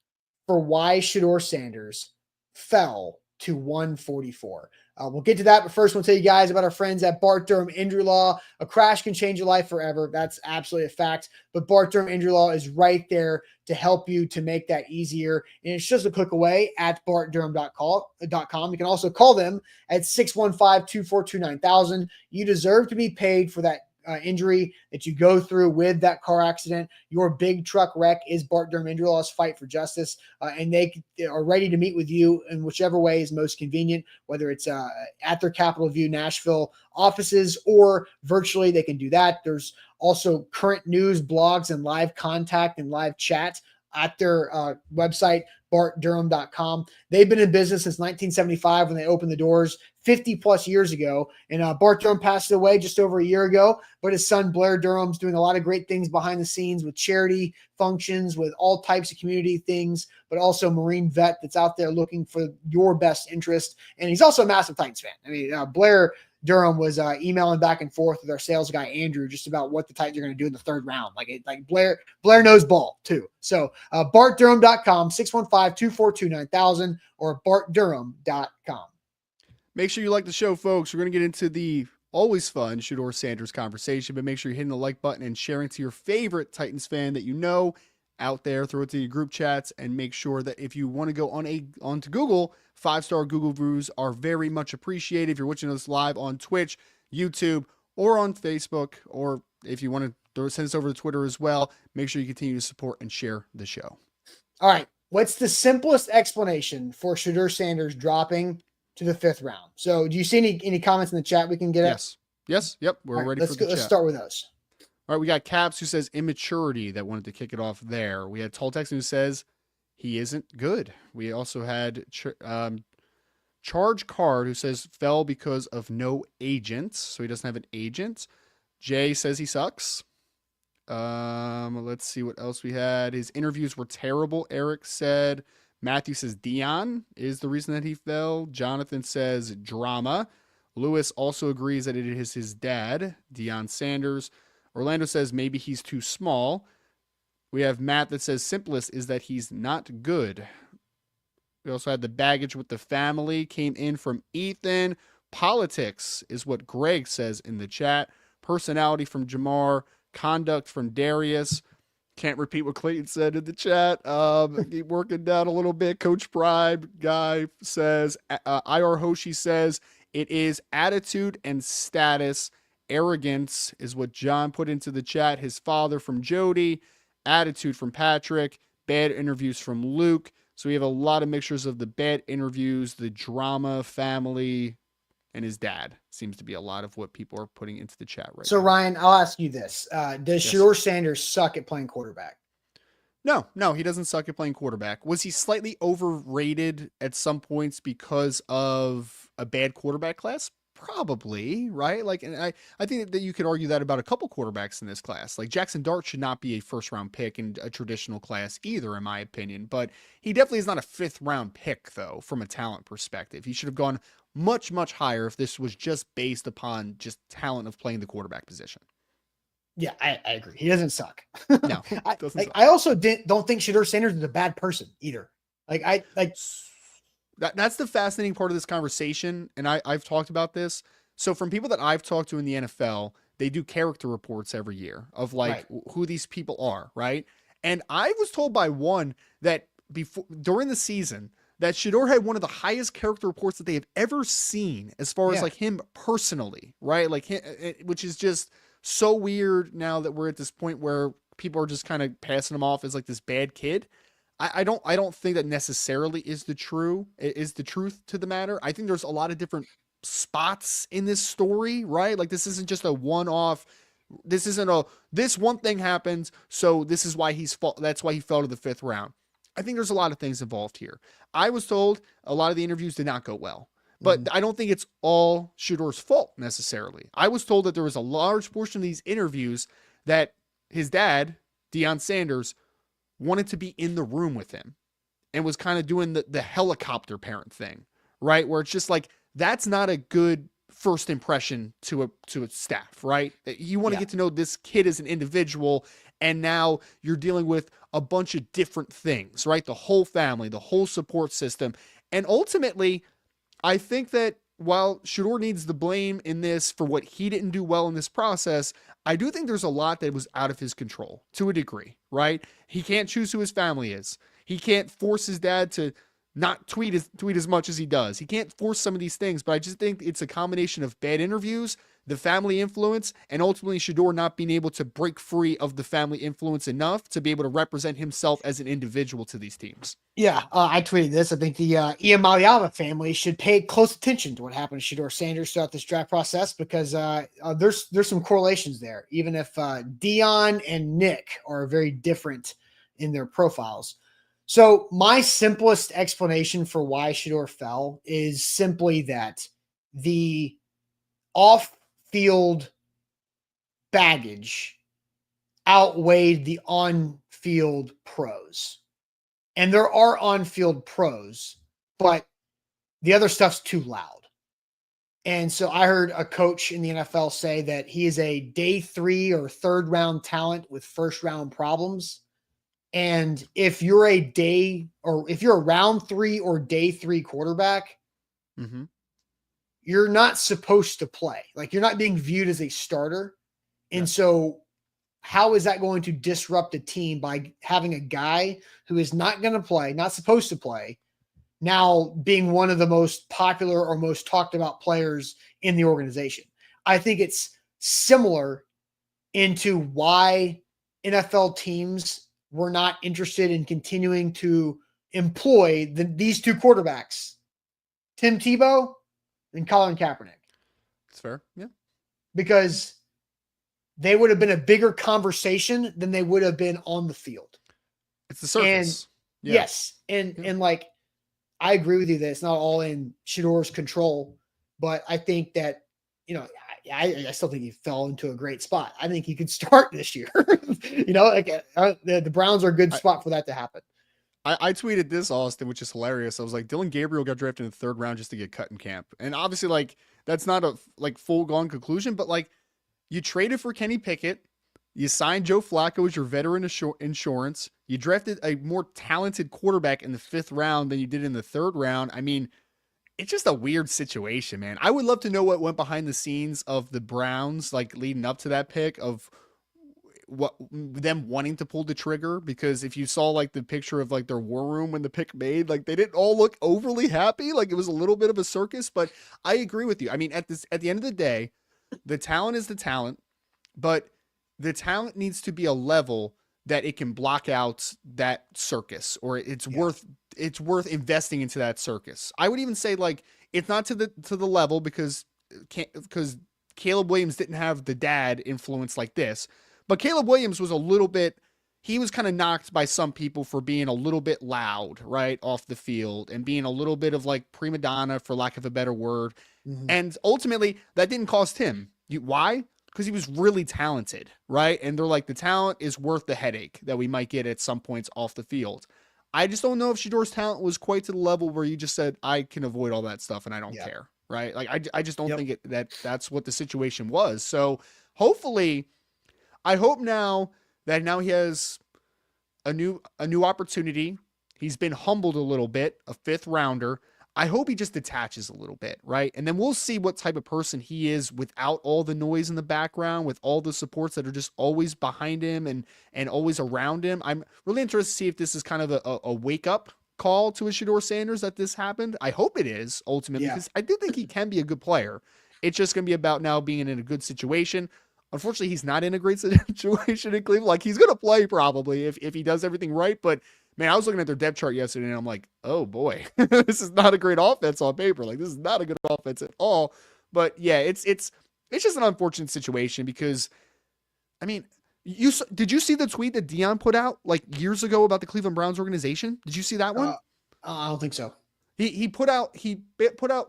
for why Shedeur Sanders fell to 144? We'll get to that, but first we'll tell you guys about our friends at Bart Durham Injury Law. A crash can change your life forever. That's absolutely a fact. But Bart Durham Injury Law is right there to help you to make that easier. And it's just a click away at bartdurham.com. You can also call them at 615-242-9000. You deserve to be paid for that injury that you go through with that car accident. Your big truck wreck is Bart Durham Injury Law's fight for justice, and they are ready to meet with you in whichever way is most convenient, whether it's at their Capitol View, Nashville offices or virtually. They can do that. There's also current news, blogs, and live contact and live chat at their website, bartdurham.com. They've been in business since 1975 when they opened the doors 50 plus years ago. And Bart Durham passed away just over a year ago, but his son Blair Durham's doing a lot of great things behind the scenes with charity functions, with all types of community things, but also Marine vet that's out there looking for your best interest. And he's also a massive Titans fan. I mean, Blair Durham was emailing back and forth with our sales guy, Andrew, just about what the Titans are going to do in the 3rd round. Like Blair knows ball too. So bartdurham.com, 615-242-9000 or bartdurham.com. Make sure you like the show, folks. We're going to get into the always fun Shedeur Sanders conversation, but make sure you're hitting the like button and sharing to your favorite Titans fan that you know out there, throw it to your group chats, and make sure that if you want to go onto Google, 5-star Google reviews are very much appreciated. If you're watching us live on Twitch, YouTube, or on Facebook, or if you want to send us over to Twitter as well, make sure you continue to support and share the show. All right. What's the simplest explanation for Shedeur Sanders dropping to the 5th round? So do you see any comments in the chat we can get at? Yes. Yep. We're ready for the chat. Let's start with those. All right, we got Caps who says immaturity that wanted to kick it off there. We had Toltex who says he isn't good. We also had Charge Card who says fell because of no agents, so he doesn't have an agent. Jay says he sucks. Let's see what else we had. His interviews were terrible, Eric said. Matthew says Dion is the reason that he fell. Jonathan says drama. Lewis also agrees that it is his dad, Deion Sanders. Orlando says maybe he's too small. We have Matt that says simplest is that he's not good. We also had the baggage with the family came in from Ethan. Politics is what Greg says in the chat. Personality from Jamar. Conduct from Darius. Can't repeat what Clayton said in the chat. Keep working down a little bit. Coach Pride guy says, IR Hoshi says, it is attitude and status. Arrogance is what John put into the chat. His father from Jody. Attitude from Patrick. Bad interviews from Luke. So we have a lot of mixtures of the bad interviews, the drama, family, and his dad. Seems to be a lot of what people are putting into the chat right now. So, Ryan, I'll ask you this. Does Shedeur Sanders suck at playing quarterback? No, he doesn't suck at playing quarterback. Was he slightly overrated at some points because of a bad quarterback class? Probably, right? Like, and I think that you could argue that about a couple quarterbacks in this class. Like Jackson Dart should not be a first-round pick in a traditional class either, in my opinion. But he definitely is not a fifth-round pick, though, from a talent perspective. He should have gone much, much higher if this was just based upon just talent of playing the quarterback position. Yeah, I agree. He doesn't suck. No, I also don't think Shedeur Sanders is a bad person either. That's the fascinating part of this conversation, and I've talked about this. So from people that I've talked to in the NFL, they do character reports every year of who these people are, right? And I was told by one that during the season that Shedeur had one of the highest character reports that they have ever seen as far as like him personally, right? Like him, which is just so weird now that we're at this point where people are just kind of passing him off as like this bad kid. I don't think that necessarily is the truth to the matter. I think there's a lot of different spots in this story, right? Like this isn't just a one-off. This isn't this one thing happens, so this is why that's why he fell to the 5th round. I think there's a lot of things involved here. I was told a lot of the interviews did not go well, but I don't think it's all Shedeur's fault necessarily. I was told that there was a large portion of these interviews that his dad, Deion Sanders, wanted to be in the room with him and was kind of doing the helicopter parent thing, right? Where it's just like, that's not a good first impression to a staff, right? You want to get to know this kid as an individual, and now you're dealing with a bunch of different things, right? The whole family, the whole support system. And ultimately, I think that while Shedeur needs the blame in this for what he didn't do well in this process, I do think there's a lot that was out of his control to a degree, right? He can't choose who his family is. He can't force his dad to not tweet as much as he does. He can't force some of these things, but I just think it's a combination of bad interviews, the family influence, and ultimately Shedeur not being able to break free of the family influence enough to be able to represent himself as an individual to these teams. Yeah, I tweeted this. I think the Iamaleava family should pay close attention to what happened to Shedeur Sanders throughout this draft process, because there's some correlations there, even if Dion and Nick are very different in their profiles. So my simplest explanation for why Shedeur fell is simply that the off-field baggage outweighed the on-field pros. And there are on-field pros, but the other stuff's too loud. And so I heard a coach in the NFL say that he is a day 3 or 3rd round talent with 1st round problems. And if you're if you're a round 3 or day 3 quarterback, you're not supposed to play. Like, you're not being viewed as a starter. And so how is that going to disrupt a team by having a guy who is not going to play, not supposed to play, now being one of the most popular or most talked about players in the organization? I think it's similar into why NFL teams were not interested in continuing to employ these two quarterbacks, Tim Tebow and Colin Kaepernick. It's fair. Yeah. Because they would have been a bigger conversation than they would have been on the field. It's the circus. And yes. And like, I agree with you that it's not all in Shedeur's control, but I think that, you know, I still think he fell into a great spot. I think he could start this year. You know, like the Browns are a good spot for that to happen. I tweeted this, Austin, which is hilarious. I was like, Dylan Gabriel got drafted in the 3rd round just to get cut in camp. And obviously, like, that's not a like full gone conclusion, but like, you traded for Kenny Pickett, you signed Joe Flacco as your veteran insurance, you drafted a more talented quarterback in the 5th round than you did in the 3rd round. I mean, it's just a weird situation, man. I would love to know what went behind the scenes of the Browns, like leading up to that pick, of what them wanting to pull the trigger, because if you saw like the picture of like their war room when the pick made, like they didn't all look overly happy. Like it was a little bit of a circus, but I agree with you. I mean, at the end of the day, the talent is the talent, but the talent needs to be a level that it can block out that circus, or it's worth investing into that circus. I would even say like it's not to the level because Caleb Williams didn't have the dad influence like this. But Caleb Williams was he was kind of knocked by some people for being a little bit loud, right, off the field, and being a little bit of like prima donna, for lack of a better word. Mm-hmm. And ultimately, that didn't cost him. Why? Because he was really talented, right? And they're like, the talent is worth the headache that we might get at some points off the field. I just don't know if Shedeur's talent was quite to the level where you just said, I can avoid all that stuff and I don't care, right? Like, I just don't think that's what the situation was. So hopefully, I hope now he has a new opportunity. He's been humbled a little bit, a 5th rounder. I hope he just detaches a little bit, right? And then we'll see what type of person he is without all the noise in the background, with all the supports that are just always behind him and always around him. I'm really interested to see if this is kind of a wake-up call to a Shedeur Sanders that this happened. I hope it is, ultimately, because I do think he can be a good player. It's just going to be about now being in a good situation. Unfortunately, he's not in a great situation in Cleveland. Like, he's going to play probably if he does everything right. But, man, I was looking at their depth chart yesterday, and I'm like, oh, boy, this is not a great offense on paper. Like, this is not a good offense at all. But, yeah, it's just an unfortunate situation because, I mean, did you see the tweet that Dion put out, like, years ago about the Cleveland Browns organization? Did you see that one? I don't think so. He put out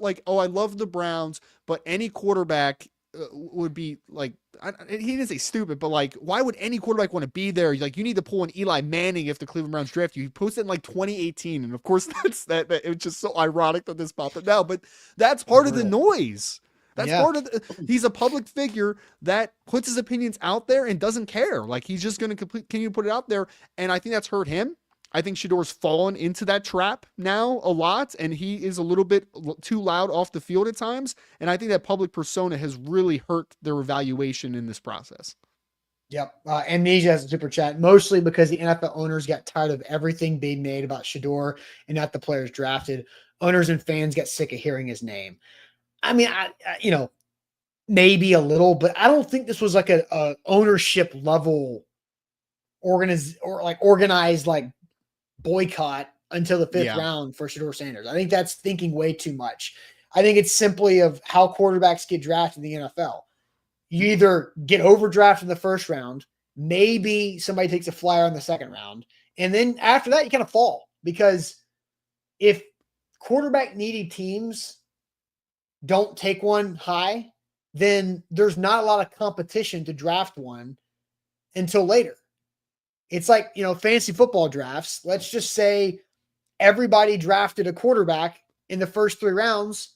like, oh, I love the Browns, but any quarterback would be like, he didn't say stupid, but like, why would any quarterback want to be there? Like, you need to pull an Eli Manning if the Cleveland Browns draft you. He posted in like 2018, and of course that's that it's just so ironic that this popped up now, but that's part of the noise. That's part of he's a public figure that puts his opinions out there and doesn't care. Like, he's just going to continue to put it out there, and I think that's hurt him. I think Shedeur's fallen into that trap now a lot, and he is a little bit too loud off the field at times. And I think that public persona has really hurt their evaluation in this process. Yep. Amnesia has a super chat, mostly because the NFL owners got tired of everything being made about Shedeur and not the players drafted. Owners and fans get sick of hearing his name. I mean, I maybe a little, but I don't think this was like a ownership level organized boycott until the 5th round for Shedeur Sanders. I think that's thinking way too much. I think it's simply of how quarterbacks get drafted in the NFL. You either get overdrafted in the 1st round, maybe somebody takes a flyer in the 2nd round, and then after that you kind of fall, because if quarterback needy teams don't take one high, then there's not a lot of competition to draft one until later. It's like, fantasy football drafts. Let's just say everybody drafted a quarterback in the first 3 rounds,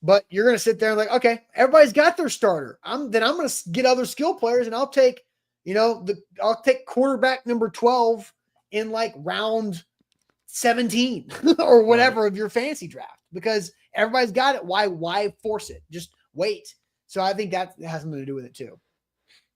but you're going to sit there and like, okay, everybody's got their starter. I'm going to get other skill players, and I'll take, I'll take quarterback number 12 in like round 17 or whatever of your fantasy draft, because everybody's got it. Why force it? Just wait. So I think that has something to do with it too.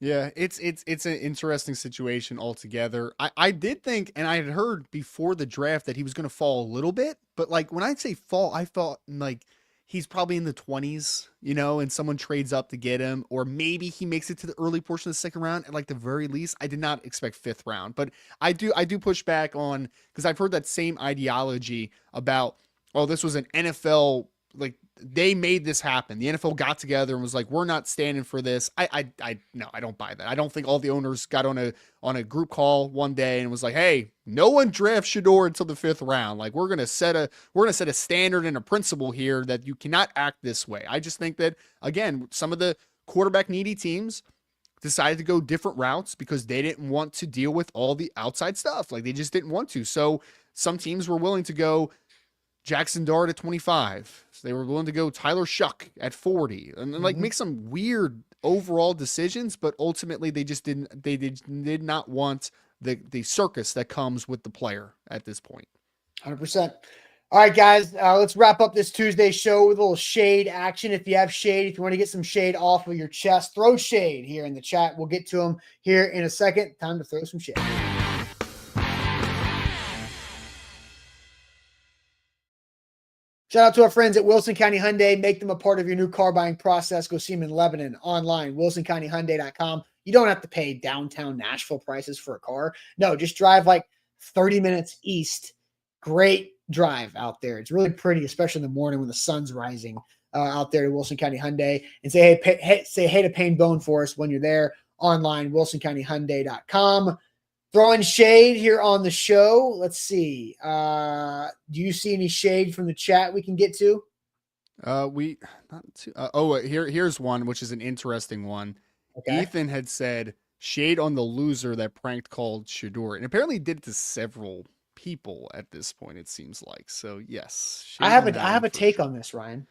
Yeah, it's an interesting situation altogether. I did think, and I had heard before the draft that he was going to fall a little bit, but like when I say fall, I thought like he's probably in the 20s, and someone trades up to get him, or maybe he makes it to the early portion of the second round at like the very least. I did not expect fifth round, but I do push back on because I've heard that same ideology about, oh, this was an NFL, like they made this happen. The NFL got together and was like, we're not standing for this. No, I don't buy that. I don't think all the owners got on a group call one day and was like, hey, no one drafts Shedeur until the fifth round. Like we're gonna set a standard and a principle here that you cannot act this way. I just think that again, some of the quarterback needy teams decided to go different routes because they didn't want to deal with all the outside stuff. Like they just didn't want to. So some teams were willing to go Jackson Dart at 25. So they were willing to go Tyler Shuck at 40 and like make some weird overall decisions, but ultimately they just did not want the circus that comes with the player at this point. 100%. All right, guys, let's wrap up this Tuesday show with a little shade action. If you have shade, if you want to get some shade off of your chest, throw shade here in the chat. We'll get to them here in a second. Time to throw some shade. Shout out to our friends at Wilson County Hyundai. Make them a part of your new car buying process. Go see them in Lebanon, online, wilsoncountyhyundai.com. You don't have to pay downtown Nashville prices for a car. No, just drive like 30 minutes east. Great drive out there. It's really pretty, especially in the morning when the sun's rising out there at Wilson County Hyundai. And say hey to Payne Bone for us when you're there, online, wilsoncountyhyundai.com. Throwing shade here on the show. Let's see. Do you see any shade from the chat we can get to? Here's one, which is an interesting one. Okay. Ethan had said shade on the loser that pranked called Shedeur, and apparently did it to several people at this point. It seems like so. Yes, I have a take on this, Ryan.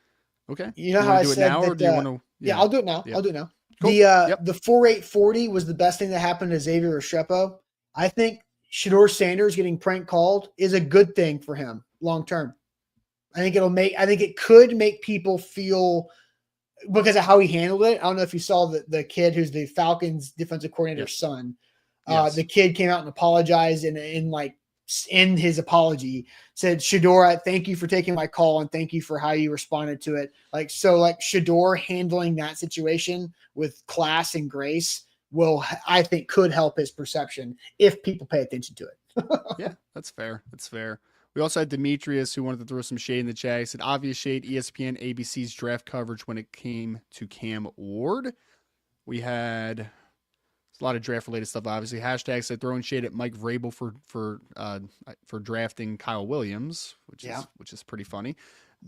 Okay. You know how I said that? Do you want to? Yeah, I'll do it now. Yep. I'll do it now. Cool. The 4.840 was the best thing that happened to Xavier Restrepo. I think Shedeur Sanders getting prank called is a good thing for him long term. I think it could make people feel, because of how he handled it. I don't know if you saw the kid who's the Falcons defensive coordinator's son. Yes. The kid came out and apologized and in his apology said, Shedeur, thank you for taking my call and thank you for how you responded to it. Like Shedeur handling that situation with class and grace I think could help his perception if people pay attention to it. Yeah, that's fair. That's fair. We also had Demetrius who wanted to throw some shade in the chat. He said, obvious shade, ESPN, ABC's draft coverage when it came to Cam Ward. We had a lot of draft related stuff. Obviously, hashtag said throwing shade at Mike Vrabel for drafting Kyle Williams, which is pretty funny.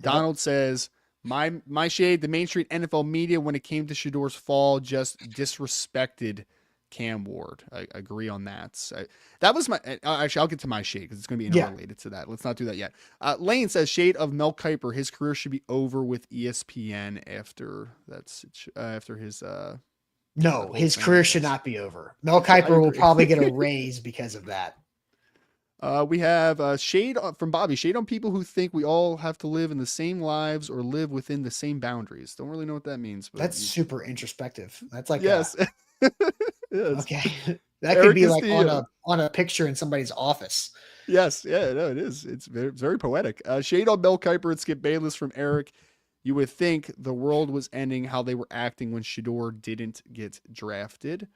Donald says, my shade, the Main Street NFL media, when it came to Shedeur's fall, just disrespected Cam Ward. I agree on that. That was my, actually, I'll get to my shade because it's going to be interrelated to that. Let's not do that yet. Lane says, shade of Mel Kiper. His career should be over with ESPN after his, no, his career should not be over. Mel Kiper will probably get a raise because of that. We have shade from Bobby. Shade on people who think we all have to live in the same lives or live within the same boundaries. Don't really know what that means. But that's super introspective. That's like yes. Yes. Okay. That could be like on a picture in somebody's office. Yes. Yeah. No, it is. It's very poetic. Shade on Mel Kiper and Skip Bayless from Eric. You would think the world was ending how they were acting when Shedeur didn't get drafted.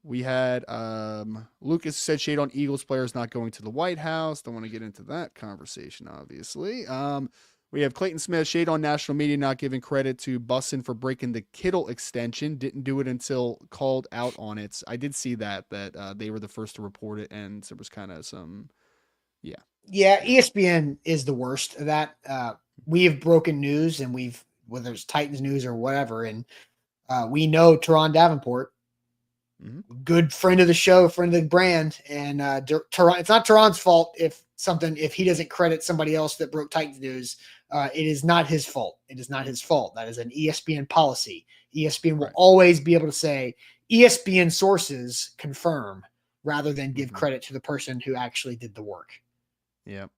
We had Lucas said shade on Eagles players not going to the White House. Don't want to get into that conversation, obviously. We have Clayton Smith, shade on national media not giving credit to Bussin for breaking the Kittle extension. Didn't do it until called out on it. I did see that they were the first to report it, and there was kind of some, yeah. Yeah, ESPN is the worst of that. We have broken news, and whether it's Titans news or whatever, and we know Teron Davenport, good friend of the show, friend of the brand, and it's not Teron's fault if he doesn't credit somebody else that broke Titans news. It is not his fault. It is not his fault. That is an ESPN policy. ESPN will always be able to say ESPN sources confirm rather than give credit to the person who actually did the work. Yep.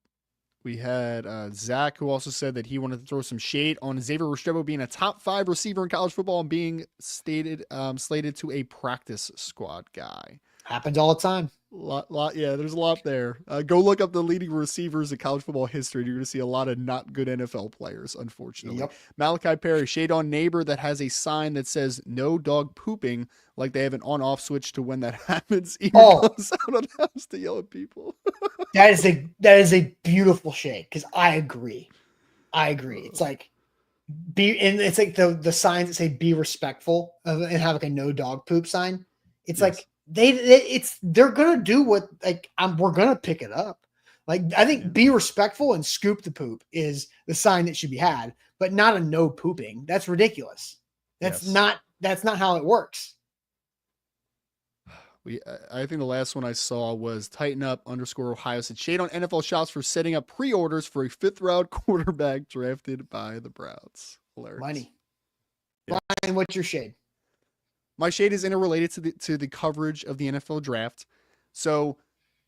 We had Zach, who also said that he wanted to throw some shade on Xavier Restrepo being a top 5 receiver in college football and being slated to a practice squad guy. Happens all the time. Yeah, there's a lot there. Go look up the leading receivers in college football history. You're going to see a lot of not good NFL players, unfortunately. Yep. Malachi Perry, shade on neighbor that has a sign that says no dog pooping, like they have an on-off switch to when that happens. Even comes out of the house to yell at people. that is a beautiful shade because I agree. It's like it's like the signs that say be respectful and have like a no dog poop sign. It's like they're gonna do what we're gonna pick it up. Like I think be respectful and scoop the poop is the sign that should be had, but not a no pooping. That's ridiculous. That's not how it works. I think the last one I saw was tighten up _Ohio said shade on NFL shops for setting up pre-orders for a 5th round quarterback drafted by the Browns. Hilarious. Money. Ryan, what's your shade? My shade is interrelated to the coverage of the NFL draft. So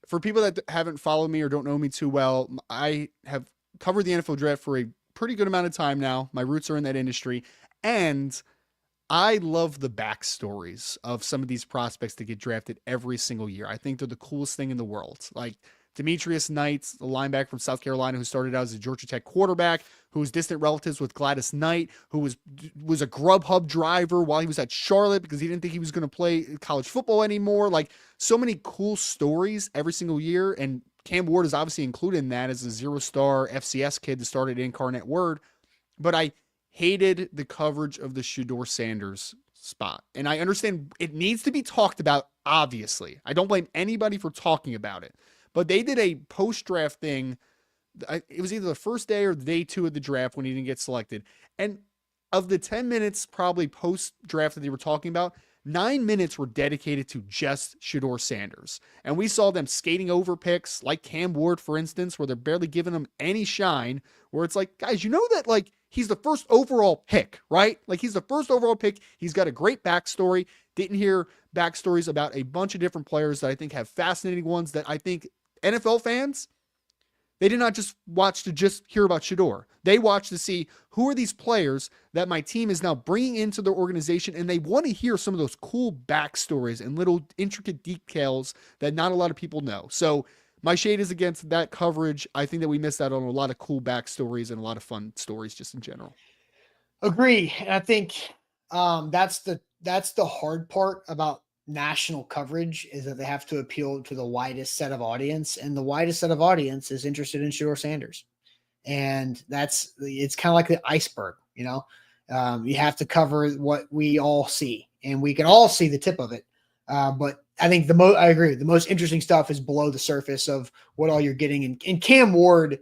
for people that haven't followed me or don't know me too well, I have covered the NFL draft for a pretty good amount of time now. My roots are in that industry. And I love the backstories of some of these prospects that get drafted every single year. I think they're the coolest thing in the world. Like Demetrius Knight, the linebacker from South Carolina, who started out as a Georgia Tech quarterback, who was distant relatives with Gladys Knight, who was a Grubhub driver while he was at Charlotte because he didn't think he was going to play college football anymore. Like so many cool stories every single year. And Cam Ward is obviously included in that as a 0-star FCS kid that started Incarnate Word. But I hated the coverage of the Shedeur Sanders spot. And I understand it needs to be talked about, obviously. I don't blame anybody for talking about it. But they did a post-draft thing. It was either the first day or day 2 of the draft when he didn't get selected. And of the 10 minutes probably post-draft that they were talking about, 9 minutes were dedicated to just Shedeur Sanders. And we saw them skating over picks like Cam Ward, for instance, where they're barely giving him any shine, where it's like, guys, you know that like he's the first overall pick, right? Like he's the first overall pick. He's got a great backstory. Didn't hear backstories about a bunch of different players that I think have fascinating ones that I think NFL fans, they did not just watch to just hear about Shedeur. They watched to see who are these players that my team is now bringing into their organization, and they want to hear some of those cool backstories and little intricate details that not a lot of people know. So my shade is against that coverage. I think that we missed out on a lot of cool backstories and a lot of fun stories just in general. Agree. And I think that's the hard part about national coverage is that they have to appeal to the widest set of audience, and the widest set of audience is interested in Shedeur Sanders. And it's kind of like the iceberg, you know, you have to cover what we all see, and we can all see the tip of it. But I think I agree. The most interesting stuff is below the surface of what all you're getting. And Cam Ward,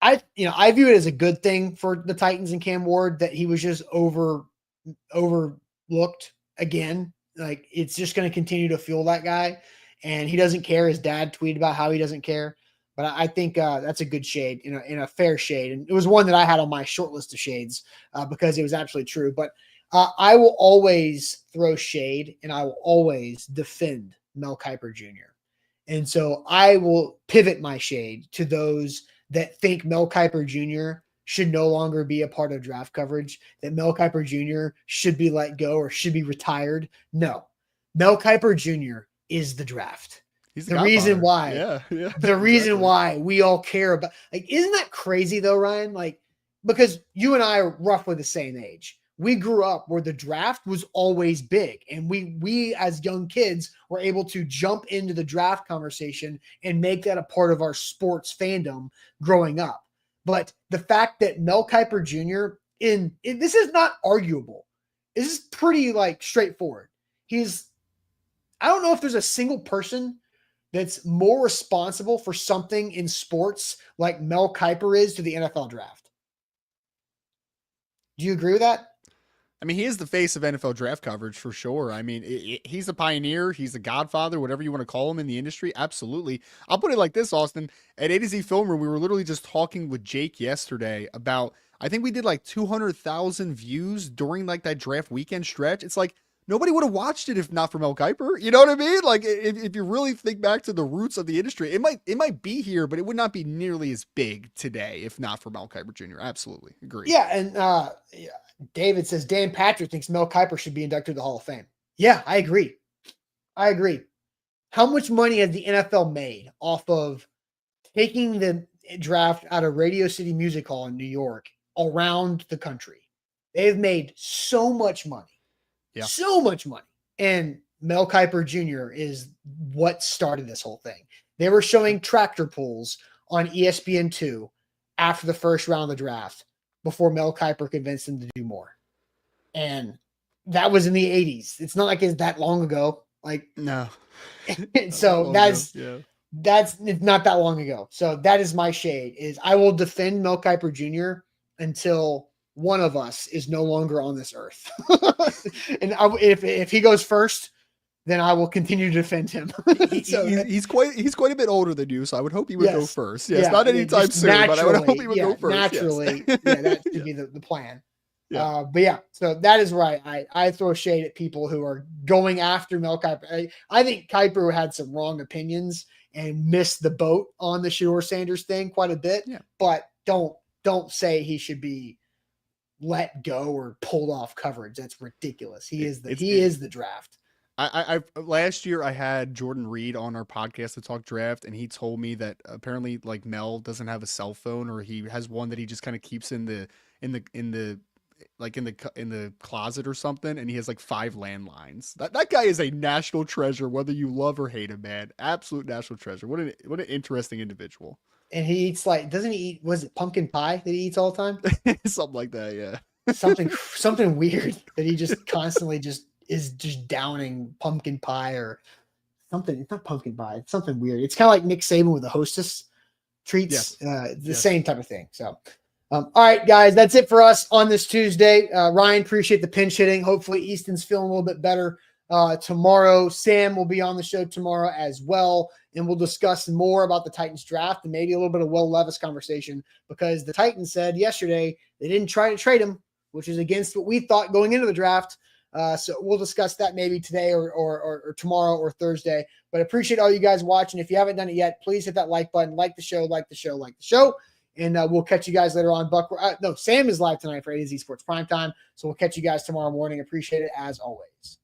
I view it as a good thing for the Titans and Cam Ward that he was just overlooked again. Like it's just going to continue to fuel that guy, and he doesn't care. His dad tweeted about how he doesn't care, but I think that's a good shade, in a fair shade, and it was one that I had on my short list of shades because it was absolutely true. But I will always throw shade, and I will always defend Mel Kiper Jr. And so I will pivot my shade to those that think Mel Kiper Jr. should no longer be a part of draft coverage, that Mel Kiper Jr. should be let go or should be retired. No, Mel Kiper Jr. is the draft. He's the reason why. The reason why we all care about, like, isn't that crazy though, Ryan? Like, because you and I are roughly the same age. We grew up where the draft was always big, and we as young kids were able to jump into the draft conversation and make that a part of our sports fandom growing up. But the fact that Mel Kiper Jr. This is not arguable. This is pretty like straightforward. I don't know if there's a single person that's more responsible for something in sports like Mel Kiper is to the NFL draft. Do you agree with that? I mean, he is the face of NFL draft coverage for sure. I mean, he's a pioneer. He's the godfather, whatever you want to call him in the industry. Absolutely. I'll put it like this, Austin. At A to Z Film Room, we were literally just talking with Jake yesterday about, I think we did like 200,000 views during like that draft weekend stretch. It's like nobody would have watched it if not for Mel Kiper. You know what I mean? Like if you really think back to the roots of the industry, it might be here, but it would not be nearly as big today if not for Mel Kiper Jr. Absolutely agree. Yeah, and David says Dan Patrick thinks Mel Kiper should be inducted to the Hall of Fame. Yeah, I agree. How much money has the NFL made off of taking the draft out of Radio City Music Hall in New York around the country? They've made so much money. Yeah. So much money. And Mel Kiper Jr. is what started this whole thing. They were showing tractor pulls on ESPN2 after the first round of the draft before Mel Kiper convinced them to do more. And that was in the 80s. It's not like it's that long ago. Like, no. So it's not that long ago. So that is my shade, is I will defend Mel Kiper Jr. until one of us is no longer on this earth. And if he goes first, then I will continue to defend him. He's quite a bit older than you, so I would hope he would go first. Yes, not anytime soon, but I would hope he would go first. Naturally, that should be the plan. Yeah. So that is right. I throw shade at people who are going after Mel Kiper. I think Kiper had some wrong opinions and missed the boat on the Shedeur Sanders thing quite a bit. Yeah. But don't say he should be let go or pulled off coverage. That's ridiculous. He is the draft. I last year I had Jordan Reed on our podcast to talk draft, and he told me that apparently like Mel doesn't have a cell phone, or he has one that he just kind of keeps in the closet or something, and he has like 5 landlines. That guy is a national treasure, whether you love or hate him, man. Absolute national treasure. What an interesting individual. And he eats doesn't he eat? Was it pumpkin pie that he eats all the time? Something like that, yeah. something weird that he just constantly is downing pumpkin pie or something. It's not pumpkin pie. It's something weird. It's kind of like Nick Saban with the Hostess treats. Yes. Same type of thing. So. All right, guys, that's it for us on this Tuesday. Ryan, appreciate the pinch hitting. Hopefully Easton's feeling a little bit better tomorrow. Sam will be on the show tomorrow as well, and we'll discuss more about the Titans draft and maybe a little bit of Will Levis conversation, because the Titans said yesterday they didn't try to trade him, which is against what we thought going into the draft. So we'll discuss that maybe today or tomorrow or Thursday. But I appreciate all you guys watching. If you haven't done it yet, please hit that like button, like the show. And we'll catch you guys later on. Sam is live tonight for A to Z Sports Primetime. So we'll catch you guys tomorrow morning. Appreciate it as always.